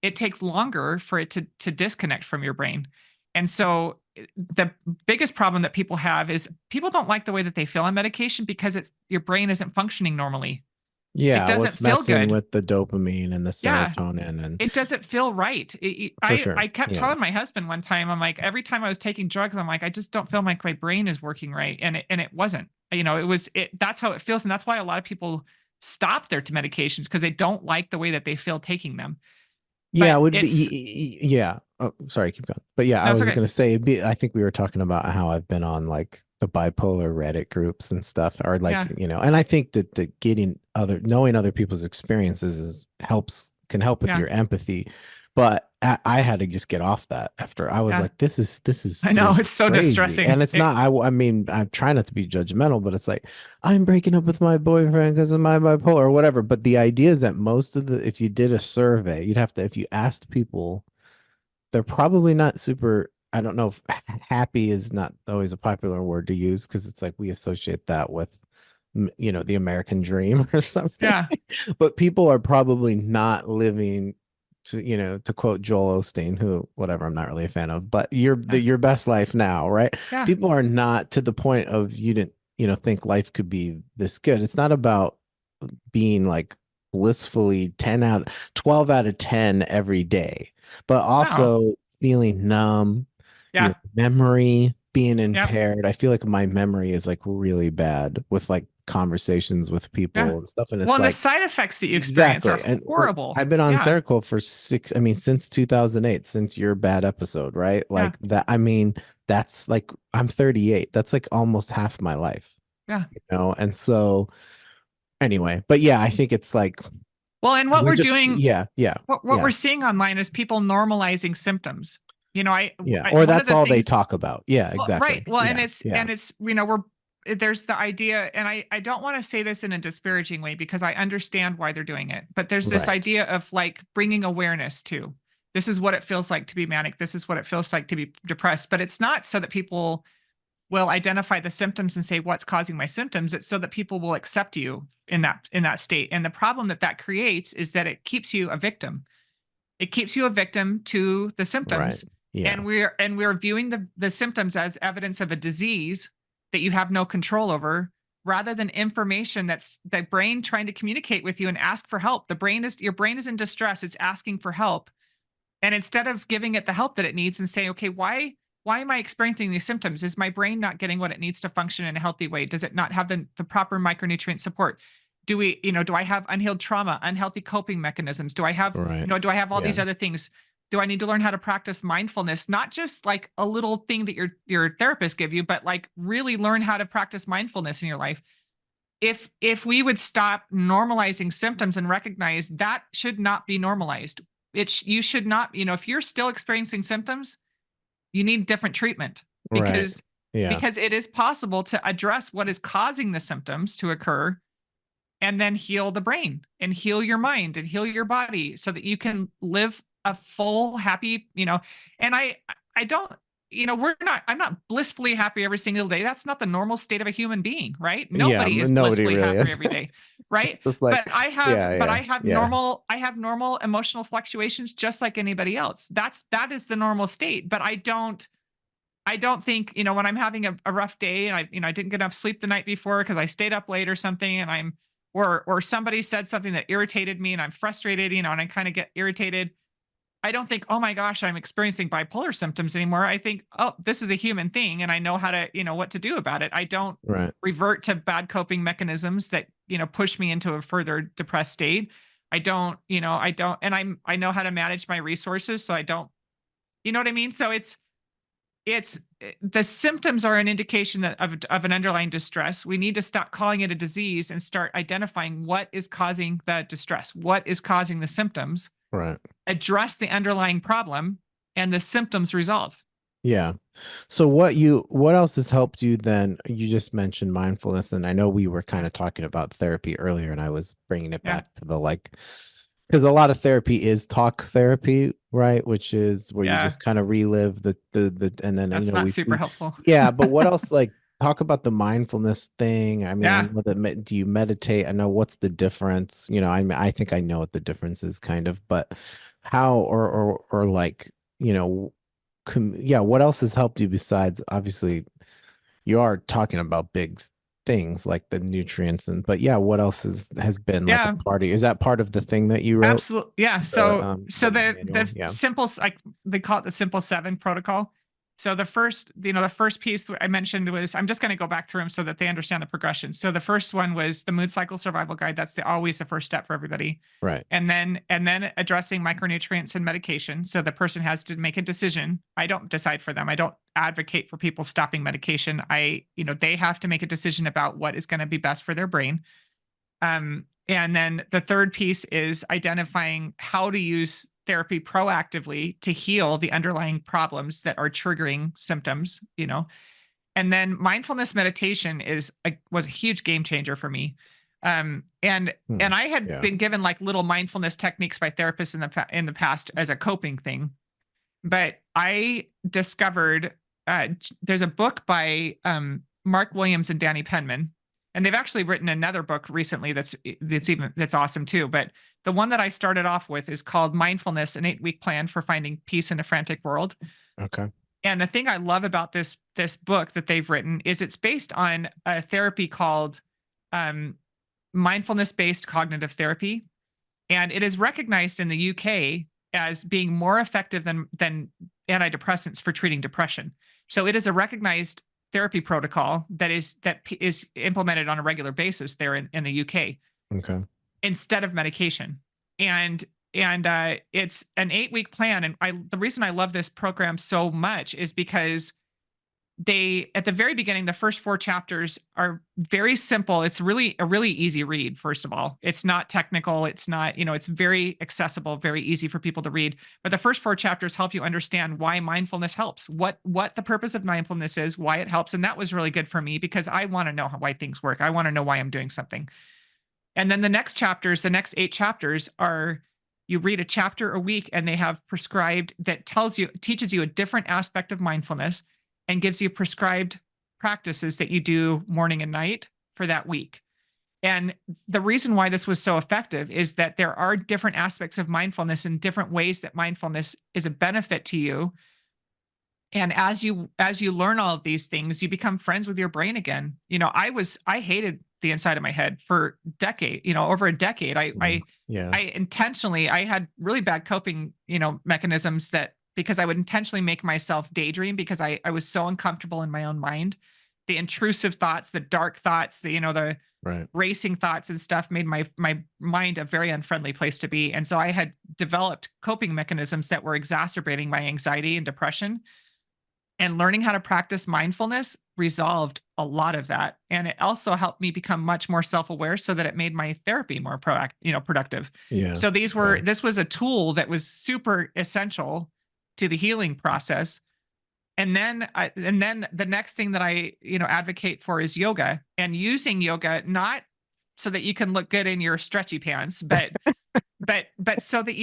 It takes longer for it to disconnect from your brain. And so the biggest problem that people have is people don't like the way that they feel on medication because your brain isn't functioning normally. It Yeah, doesn't what's feel messing good. with the dopamine and the Yeah, serotonin and it doesn't feel right. for I sure. kept Yeah. telling my husband one time, I'm like, every time I was taking drugs, I'm like, I just don't feel like my brain is working right, and it wasn't. It was it. That's how it feels, and that's why a lot of people stop their medications because they don't like the way that they feel taking them. Yeah, But it would be it's yeah. Oh, sorry, keep going. But yeah, I no, it's was okay. gonna say I think we were talking about how I've been on like the bipolar Reddit groups and stuff, or like, Yeah, and I think that knowing other people's experiences can help with yeah, your empathy. But I had to just get off that after I was yeah. like, this is I know seriously it's so crazy. distressing. And it's not, I mean, I'm trying not to be judgmental, but it's like, I'm breaking up with my boyfriend because of my bipolar or whatever. But the idea is that if you did a survey, if you asked people, they're probably not super. I don't know if happy is not always a popular word to use because it's like we associate that with, the American dream or something. Yeah, But people are probably not living to quote Joel Osteen, who, whatever, I'm not really a fan of, but yeah, your best life now, right? yeah. People are not to the point of you didn't, think life could be this good. It's not about being like blissfully 12 out of 10 every day, but No, also feeling numb, your yeah, memory being yep, impaired. I feel like my memory is like really bad with like conversations with yeah. people and stuff. And Well, it's and the like, side effects that you experience are exactly. And horrible. I've been on Yeah, Seroquel for since 2008, since your bad episode, right? yeah, Like that. I mean, that's like, I'm 38. That's like almost half my life, yeah. And so, anyway, but yeah, I think it's like Well, and what we're we're just doing, yeah, yeah, what yeah, we're seeing online is people normalizing symptoms. yeah. I Or one of that's the all they things. talk about. Yeah, Well, right. exactly. Well, and Yeah, it's yeah. and it's we're there's the idea, and I don't want to say this in a disparaging way because I understand why they're doing it, but there's this Right, idea of like bringing awareness to, this is what it feels like to be manic, this is what it feels like to be depressed, but it's not so that people will identify the symptoms and say what's causing my symptoms. It's so that people will accept you in that state. And the problem that that creates is that it keeps you a victim. It keeps you a victim to the right. symptoms, Yeah, and we're viewing the symptoms as evidence of a disease that you have no control over, rather than information that's the brain trying to communicate with you and ask for help. Your brain is in distress, it's asking for help, and instead of giving it the help that it needs and saying, okay, why am I experiencing these symptoms? Is my brain not getting what it needs to function in a healthy way? Does it not have the proper micronutrient support? Do I have unhealed trauma, unhealthy coping mechanisms? right. Do I have all Yeah, these other things? Do I need to learn how to practice mindfulness? Not just like a little thing that your therapist give you, but like really learn how to practice mindfulness in your life. If we would stop normalizing symptoms and recognize that should not be normalized. You should not, if you're still experiencing symptoms, you need different treatment, right. because Yeah, it is possible to address what is causing the symptoms to occur, and then heal the brain and heal your mind and heal your body so that you can live a full happy, and I don't, I'm not blissfully happy every single day. That's not the normal state of a human being, right? Yeah, Nobody is nobody blissfully really happy is. every day, It's right? just like, But yeah, yeah. I have normal emotional fluctuations just like anybody else. That is the normal state. But I don't think, when I'm having a rough day and I didn't get enough sleep the night before because I stayed up late or something, and or somebody said something that irritated me and I'm frustrated, and I kind of get irritated. I don't think, oh my gosh, I'm experiencing bipolar symptoms anymore. I think, oh, this is a human thing and I know how to, what to do about it. I don't Right. revert to bad coping mechanisms that, push me into a further depressed state. I don't, and I know how to manage my resources. So I don't, you know what I mean? So the symptoms are an indication of an underlying distress. We need to stop calling it a disease and start identifying what is causing the distress, what is causing the symptoms, Right. address the underlying problem, and the symptoms resolve. Yeah. So what else has helped you then? You just mentioned mindfulness, and I know we were kind Yeah. of talking about therapy earlier, and I was bringing it Yeah. back to the like, because a lot of therapy is talk therapy, right? Which is where you Yeah. just kind of relive the and then That's not super we helpful. yeah, but what else, like, talk about the mindfulness thing. I mean, I Yeah. know that do you meditate? I know what's the difference. I mean, I think I know what the difference is kind of, but how or like, you know, yeah, what else has helped you besides, obviously you are talking about big things like the nutrients, and but yeah, what else has been like a Yeah. party? Is that part of the thing that you wrote? Absolutely. Yeah. The So manual? the Yeah. simple, like they call it the simple seven protocol. So the first piece I mentioned was, I'm just going to go back through them so that they understand the progression. So the first one was the mood cycle survival guide. That's always the first step for everybody. Right. And then addressing micronutrients and medication. So the person has to make a decision. I don't decide for them. I don't advocate for people stopping medication. They have to make a decision about what is going to be best for their brain. And then the third piece is identifying how to use therapy proactively to heal the underlying problems that are triggering symptoms. And then mindfulness meditation was a huge game changer for me. And I had Yeah. been given like little mindfulness techniques by therapists in the past as a coping thing, but I discovered there's a book by Mark Williams and Danny Penman, and they've actually written another book recently that's awesome too. But the one that I started off with is called Mindfulness: An 8-Week Plan for Finding Peace in a Frantic World. Okay. And the thing I love about this book that they've written is it's based on a therapy called um, mindfulness-based cognitive therapy, and it is recognized in the UK as being more effective than antidepressants for treating depression. So it is a recognized therapy protocol that is implemented on a regular basis there in the UK Okay. instead of medication. And it's an 8-week plan. And the reason I love this program so much is because they, at the very beginning, the first 4 chapters are very simple. It's really a really easy read. First of all, it's not technical. It's not, it's very accessible, very easy for people to read. But the first 4 chapters help you understand why mindfulness helps, what the purpose of mindfulness is, why it helps. And that was really good for me because I want to know why things work. I want to know why I'm doing something. And then the next 8 chapters are, you read a chapter a week and they have prescribed that teaches you a different aspect of mindfulness and gives you prescribed practices that you do morning and night for that week. And the reason why this was so effective is that there are different aspects of mindfulness and different ways that mindfulness is a benefit to you. And as you learn all of these things, you become friends with your brain again. I hated the inside of my head for over a decade. Yeah. I intentionally, I had really bad coping, mechanisms that, because I would intentionally make myself daydream because I was so uncomfortable in my own mind. The intrusive thoughts, the dark thoughts, the Right. racing thoughts and stuff made my mind a very unfriendly place to be. And so I had developed coping mechanisms that were exacerbating my anxiety and depression. And learning how to practice mindfulness resolved a lot of that. And it also helped me become much more self-aware so that it made my therapy more productive. Yeah. So Yeah. this was a tool that was super essential to the healing process. And then the next thing that I, advocate for is yoga, and using yoga, not so that you can look good in your stretchy pants, but but so that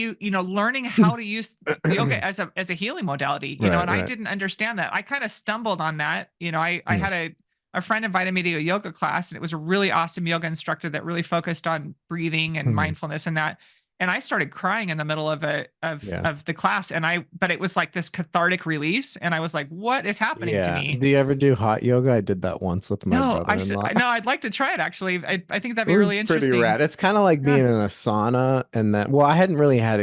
learning how to use yoga as a healing modality, Right, and I right. didn't understand that. I kind of stumbled on that. I Mm. had a friend invited me to a yoga class, and it was a really awesome yoga instructor that really focused on breathing and Mhm. mindfulness and that. And I started crying in the middle of Yeah. of the class, but it was like this cathartic release, and I was like, "What is happening to Yeah. me?" Do you ever do hot yoga? I did that once with my No, brother-in-law. no, I'd like to try it actually. I think that'd It be really was pretty interesting. rad. It's kind of like Yeah, being in a sauna, and then, well, I hadn't really had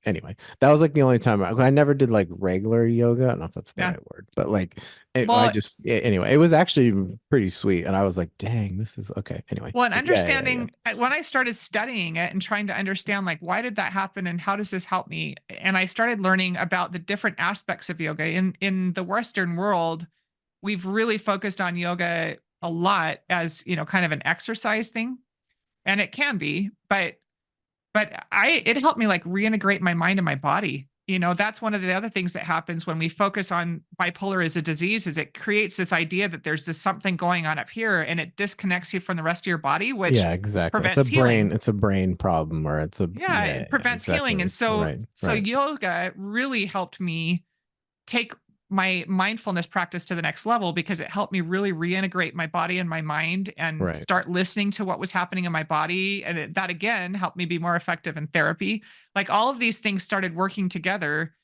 anyway. That was like the only time I never did like regular yoga. I don't know if that's the yeah. right word, but like I Well, just anyway, it was actually pretty sweet, and I was like, dang, this is okay. Anyway, Well, and yeah. understanding when I started studying it and trying to understand, like, why did that happen and how does this help me? And I started learning about the different aspects of yoga. In the Western world, we've really focused on yoga a lot as, kind of an exercise thing. And it can be, but it helped me like reintegrate my mind and my body. That's one of the other things that happens when we focus on bipolar as a disease is it creates this idea that there's this something going on up here and it disconnects you from the rest of your body, which Yeah, exactly. prevents healing. It's a brain problem, or it's a Yeah, yeah, it yeah, prevents healing. exactly. And so Right, so right, yoga really helped me take my mindfulness practice to the next level because it helped me really reintegrate my body and my mind and right. start listening to what was happening in my body. And that again helped me be more effective in therapy. Like all of these things started working together.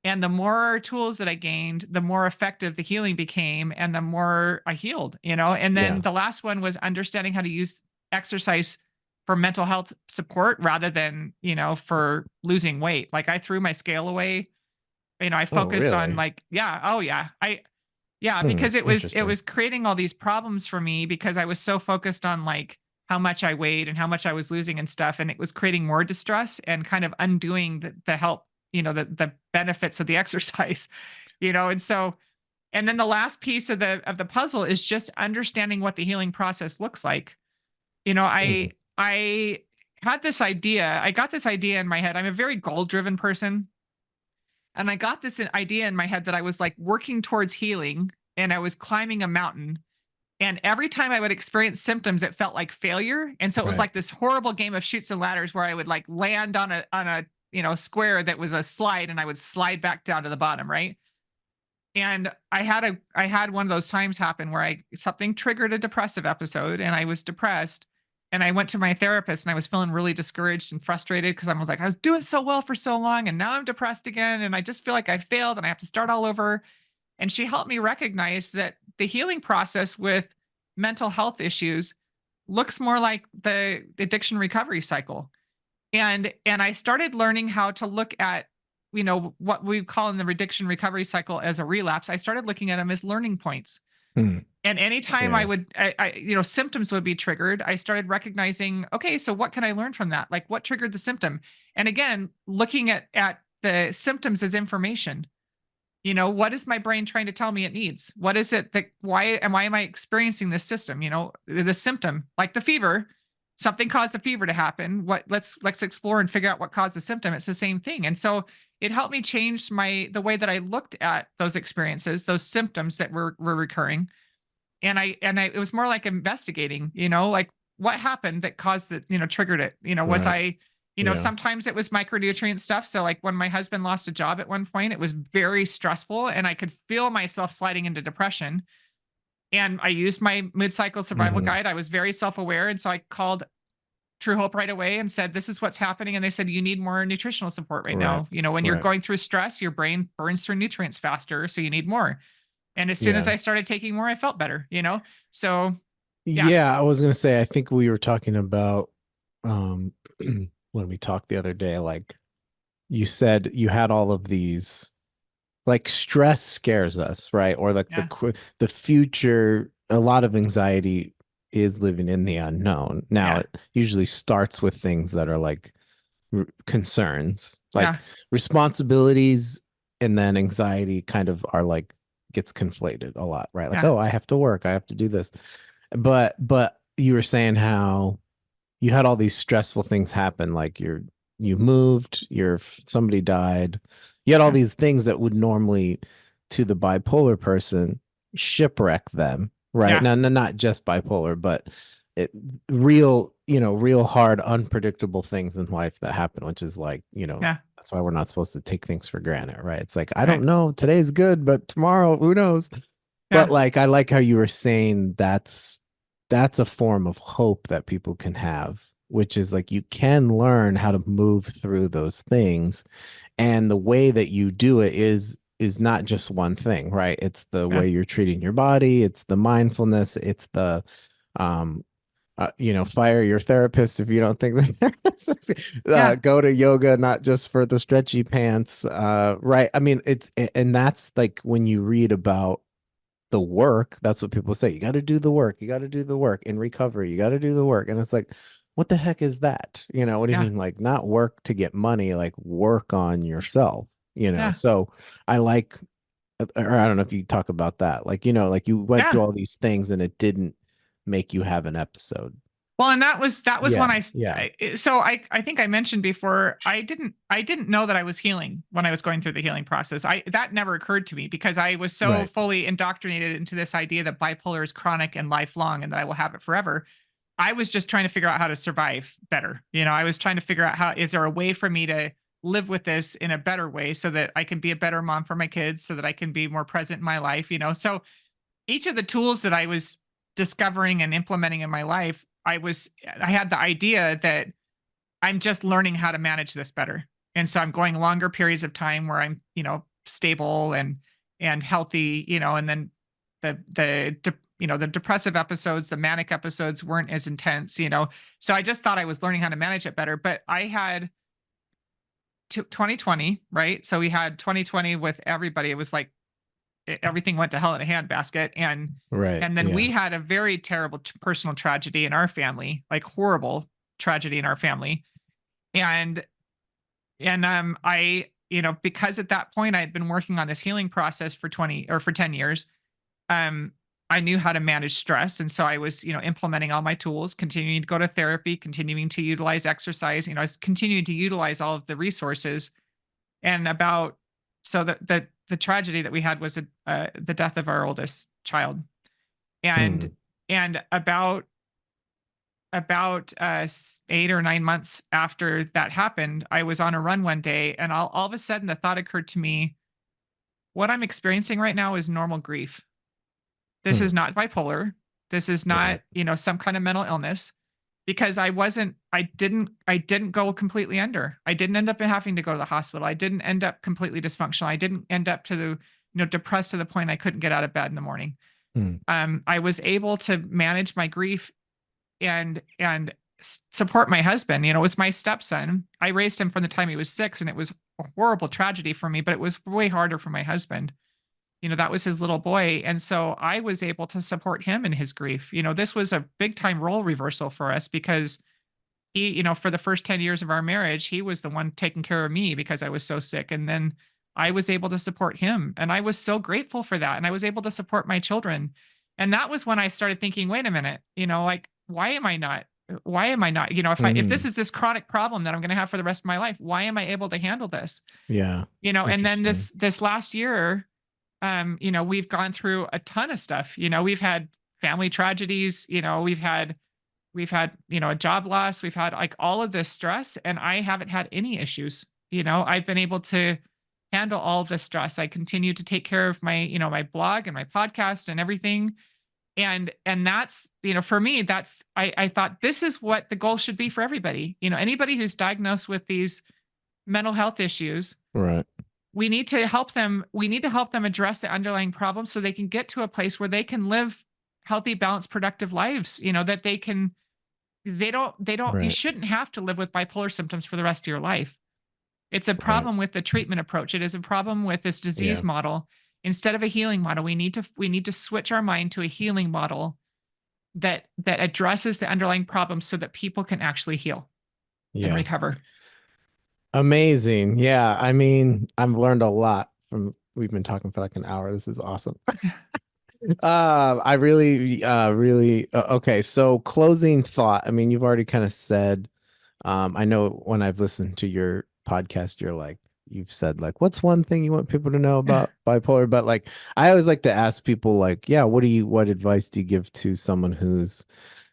And the more tools that I gained, the more effective the healing became and the more I healed. And then Yeah. the last one was understanding how to use exercise for mental health support rather than, for losing weight. Like I threw my scale away. I Oh, focused on really? like, yeah, oh yeah. Yeah, Hmm. because it Interesting. was creating all these problems for me because I was so focused on like how much I weighed and how much I was losing and stuff, and it was creating more distress and kind of undoing the help, the benefits of the exercise, and so and then the last piece of the puzzle is just understanding what the healing process looks like. You know, Hmm. I had this idea. I got this idea in my head. I'm a very goal driven person. And I got this idea in my head that I was like working towards healing and I was climbing a mountain. And every time I would experience symptoms, it felt like failure. And so it was Right. like this horrible game of shoots and ladders where I would like land on a square that was a slide and I would slide back down to the bottom, right? And I had one of those times happen where I something triggered a depressive episode and I was depressed and I went to my therapist and I was feeling really discouraged and frustrated because I was like I was doing so well for so long and now I'm depressed again and I just feel like I failed and I have to start all over. And she helped me recognize that the healing process with mental health issues looks more like the addiction recovery cycle. And I started learning how to look at what we call in the addiction recovery cycle as a relapse. I started looking at them as learning points. Hmm. And anytime Yeah. symptoms would be triggered, I started recognizing, okay, so what can I learn from that? Like what triggered the symptom? And again, looking at the symptoms as information. What is my brain trying to tell me it needs? What is it that why am I experiencing this system? The symptom, like the fever, something caused the fever to happen. Let's explore and figure out what caused the symptom. It's the same thing. And so it helped me change the way that I looked at those experiences, those symptoms that were recurring. And I it was more like investigating, like what happened that caused it, triggered it. Was Right. I Yeah. sometimes it was micronutrient stuff. So like when my husband lost a job at one point, it was very stressful and I could feel myself sliding into depression. And I used my mood cycle survival Hmm. guide. I was very self-aware. And so I called True Hope right away and said, this is what's happening. And they said, you need more nutritional support right Right. now. When you're Right. going through stress, your brain burns through nutrients faster. So you need more. And as soon as Yeah. I started taking more, I felt better. So yeah, Yeah, I was gonna say, I think we were talking about um when we talked the other day, like you said you had all of these, like, stress scares us, right? Or like yeah, the future, a lot of anxiety is living in the unknown. Now yeah, it usually starts with things that are like concerns, like yeah, responsibilities, and then anxiety kind of are like gets conflated a lot, right? Like, yeah, oh, I have to work, I have to do this. But you were saying how you had all these stressful things happen, like you moved, somebody died. You had all yeah, these things that would normally, to the bipolar person, shipwreck them, right? yeah, Now, not just bipolar, but it, real, real hard, unpredictable things in life that happen, which is like, Yeah. that's why we're not supposed to take things for granted, right? It's like, I Right. don't know, today's good, but tomorrow, who knows? But Yeah. like, I like how you were saying that's a form of hope that people can have, which is like you can learn how to move through those things, and the way that you do it is not just one thing, right? It's the Yeah. way you're treating your body, it's the mindfulness, it's the um fire your therapist if you don't think that Yeah. go to yoga, not just for the stretchy pants, right? I mean, and that's like when you read about the work, that's what people say. You got to do the work. You got to do the work in recovery. You got to do the work. And it's like, what the heck is that? What do you Yeah. mean? Like, not work to get money, like work on yourself. Yeah. So I like, or I don't know if you talk about that. Like, like you went Yeah. through all these things and it didn't make you have an episode. Well, and that was Yeah. when Yeah. so I think I mentioned before I didn't know that I was healing when I was going through the healing process. I that never occurred to me because I was so Right. fully indoctrinated into this idea that bipolar is chronic and lifelong and that I will have it forever. I was just trying to figure out how to survive better. I was trying to figure out how is there a way for me to live with this in a better way so that I can be a better mom for my kids, so that I can be more present in my life. So each of the tools that I was discovering and implementing in my life, I had the idea that I'm just learning how to manage this better. And so I'm going longer periods of time where I'm stable and healthy, and then the depressive episodes, the manic episodes weren't as intense. So I just thought I was learning how to manage it better, but I had 2020, right? So we had 2020 with everybody. It was like everything went to hell in a handbasket, and Right. and then Yeah. we had a very terrible personal tragedy in our family, like horrible tragedy in our family. And and because at that point I had been working on this healing process for 20 or for 10 years. Um I knew how to manage stress, and so I was implementing all my tools, continuing to go to therapy, continuing to utilize exercise. I was continuing to utilize all of the resources. And about so the tragedy that we had was the death of our oldest child. and Hmm. and about 8 or 9 months after that happened, I was on a run one day, and all of a sudden the thought occurred to me: what I'm experiencing right now is normal grief. This Hmm. is not bipolar. This is Right. not some kind of mental illness, because I didn't go completely under. I didn't end up having to go to the hospital. I didn't end up completely dysfunctional. I didn't end up depressed to the point I couldn't get out of bed in the morning. Hmm. I was able to manage my grief and support my husband. It was my stepson. I raised him from the time he was 6, and it was a horrible tragedy for me, but it was way harder for my husband. That was his little boy. And so I was able to support him in his grief. This was a big time role reversal for us, because for the first 10 years of our marriage, he was the one taking care of me because I was so sick. And then I was able to support him. And I was so grateful for that. And I was able to support my children. And that was when I started thinking, wait a minute, like, why am I not? Why am I not? If this Hmm. is this chronic problem that I'm going to have for the rest of my life, why am I able to handle this? Yeah. And then Interesting. this last year, we've gone through a ton of stuff. We've had family tragedies, we've had a job loss, we've had like all of this stress, and I haven't had any issues. I've been able to handle all of this stress. I continue to take care of my blog and my podcast and everything. And that's, for me, that's I thought this is what the goal should be for everybody. Anybody who's diagnosed with these mental health issues, Right. we need to help them address the underlying problems so they can get to a place where they can live healthy, balanced, productive lives. That they don't you Right. shouldn't have to live with bipolar symptoms for the rest of your life. It's a Right. problem with the treatment approach. It is a problem with this Yeah. disease model. Instead of a healing model, we need to switch our mind to a healing model that addresses the underlying problems so that people can actually heal and Yeah. recover. Amazing. Yeah. I mean, I've learned a lot from, we've been talking for like an hour. This is awesome. I really, okay. So closing thought. I mean, you've already kind of said, I know when I've listened to your podcast, you've said like, what's one thing you want people to know about bipolar? But like, I always like to ask people like, yeah, what advice do you give to someone who's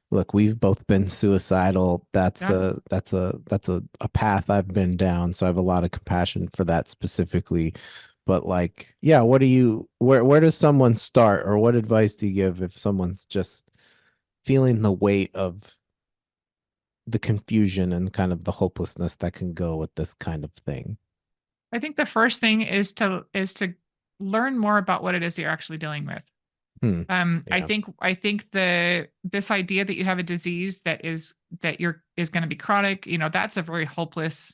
Look, we've both been suicidal. That's Yeah. a path I've been down. So I have a lot of compassion for that specifically. But like, yeah, where does someone start, or what advice do you give if someone's just feeling the weight of the confusion and kind of the hopelessness that can go with this kind of thing? I think the first thing is to learn more about what it is that you're actually dealing with. Hmm. I Yeah. think I think the this idea that you have a disease that you're is going to be chronic, that's a very hopeless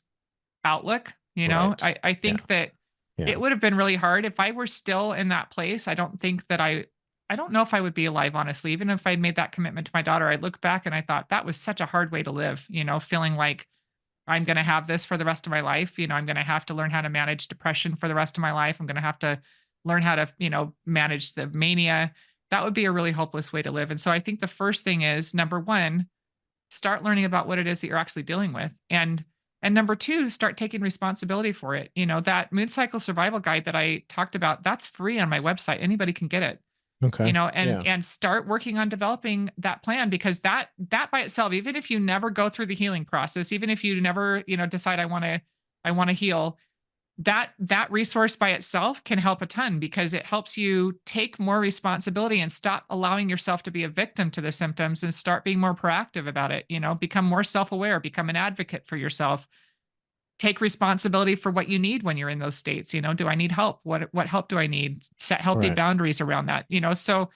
outlook. Right. I Yeah. think that Yeah. it would have been really hard if I were still in that place. I don't think that I don't know if I would be alive, honestly. Even if I'd made that commitment to my daughter, I look back and I thought that was such a hard way to live, feeling like I'm going to have this for the rest of my life. I'm going to have to learn how to manage depression for the rest of my life. I'm going to have to learn how to, manage the mania. That would be a really hopeless way to live. And so I think the first thing is number one, start learning about what it is that you're actually dealing with. And number two, start taking responsibility for it. That mood cycle survival guide that I talked about, that's free on my website. Anybody can get it, Okay. and Yeah. start working on developing that plan, because that by itself, even if you never go through the healing process, even if you never, decide I want to heal, that resource by itself can help a ton, because it helps you take more responsibility and stop allowing yourself to be a victim to the symptoms and start being more proactive about it, become more self-aware, become an advocate for yourself, take responsibility for what you need when you're in those states. Do I need help? What help do I need? Set healthy Right. boundaries around that. So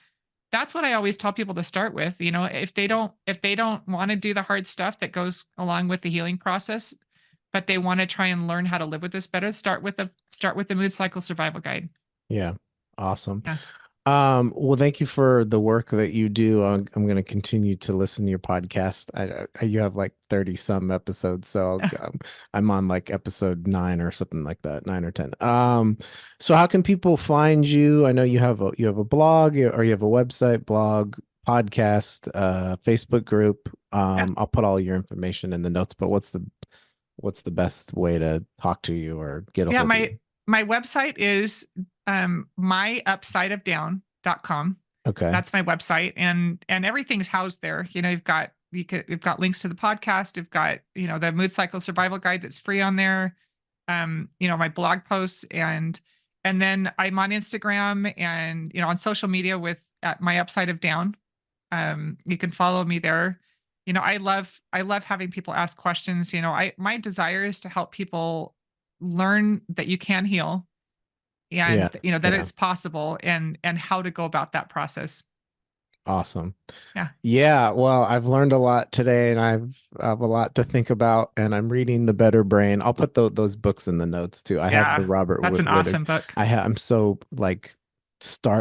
that's what I always tell people to start with. If they don't want to do the hard stuff that goes along with the healing process, but they want to try and learn how to live with this better, start with the mood cycle survival guide. Yeah. Awesome. Yeah. Well, thank you for the work that you do. I'm going to continue to listen to your podcast. You have like 30 some episodes, so I'm on like episode 9 or something like that, 9 or 10. So how can people find you? I know you have a blog, or you have a website, blog, podcast, Facebook group. Yeah. I'll put all your information in the notes, but what's the best way to talk to you or get a Yeah. hold of My you? my website is myupsideofdown.com. Okay. That's my website, and everything's housed there. We've got links to the podcast. We've got, the mood cycle survival guide that's free on there. My blog posts, and then I'm on Instagram and, on social media with at my upside of down. You can follow me there. I love having people ask questions. My desire is to help people learn that you can heal, Yeah. and that Yeah. it's possible, and how to go about that process. Awesome. Yeah. Yeah, well, I've learned a lot today, and I have a lot to think about, and I'm reading The Better Brain. I'll put those books in the notes too. I have the Yeah. Robert That's an Whittaker. awesome book. I'm so like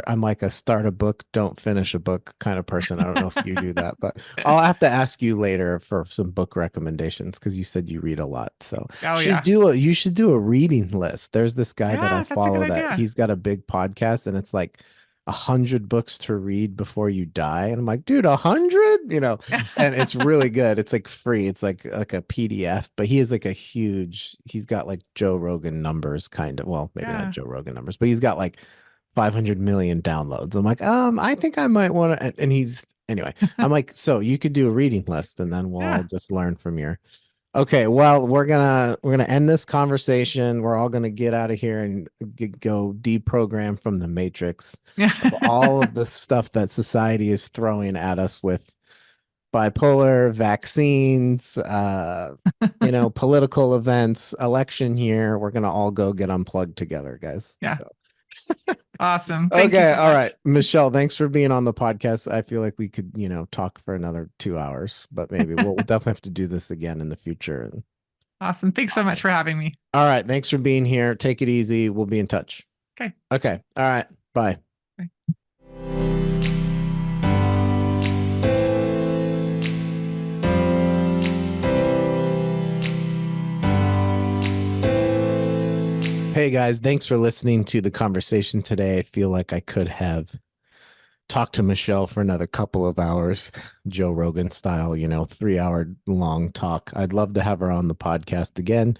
I'm like a start a book, don't finish a book kind of person. I don't know if you do that, but I'll have to ask you later for some book recommendations because you said you read a lot. So Oh yeah. you should do a reading list. There's this guy that I Yeah, that's a good follow that idea. he's got a big podcast, and it's like 100 books to read before you die. And I'm like, dude, 100, and it's really good. It's like free. It's like a PDF, but he is like he's got like Joe Rogan numbers kind of, well, maybe not Yeah. Joe Rogan numbers, but he's got like 500 million downloads. I'm like, I think I might want to, and anyway, I'm like, so you could do a reading list and then we'll all Yeah. just learn from your. Okay, well, we're gonna end this conversation. We're all gonna get out of here and go deprogram from the matrix Yeah. of all of the stuff that society is throwing at us with bipolar, vaccines, political events, election here. We're gonna all go get unplugged together, guys. Yeah. So Awesome. Thank you okay, so all right, much. Michelle, thanks for being on the podcast. I feel like we could, talk for another 2 hours, but maybe we'll definitely have to do this again in the future. Awesome. Thanks so much Awesome. for having me. All right. Thanks for being here. Take it easy. We'll be in touch. Okay. Okay. All right. Bye. Bye. Hey guys, thanks for listening to the conversation today. I feel like I could have talked to Michelle for another couple of hours, Joe Rogan style, 3 hour long talk. I'd love to have her on the podcast again.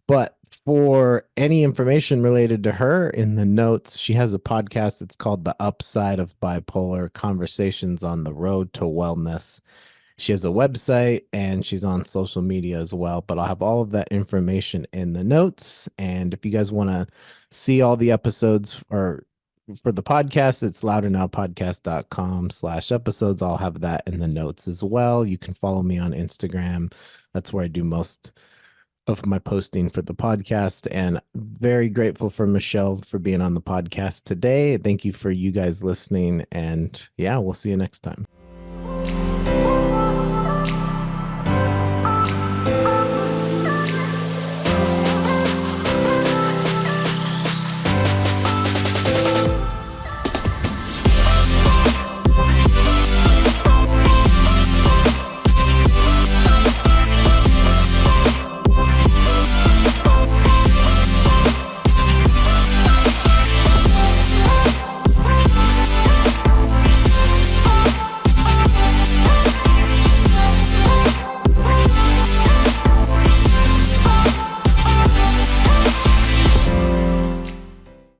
But for any information related to her in the notes, she has a podcast. It's called The Upside of Bipolar Conversations on the Road to Wellness. She has a website and she's on social media as well, but I'll have all of that information in the notes. And if you guys want to see all the episodes or for the podcast, it's loudernovpodcast.com/episodes. I'll have that in the notes as well. You can follow me on Instagram. That's where I do most of my posting for the podcast, and very grateful for Michelle for being on the podcast today. Thank you for you guys listening, and yeah, we'll see you next time.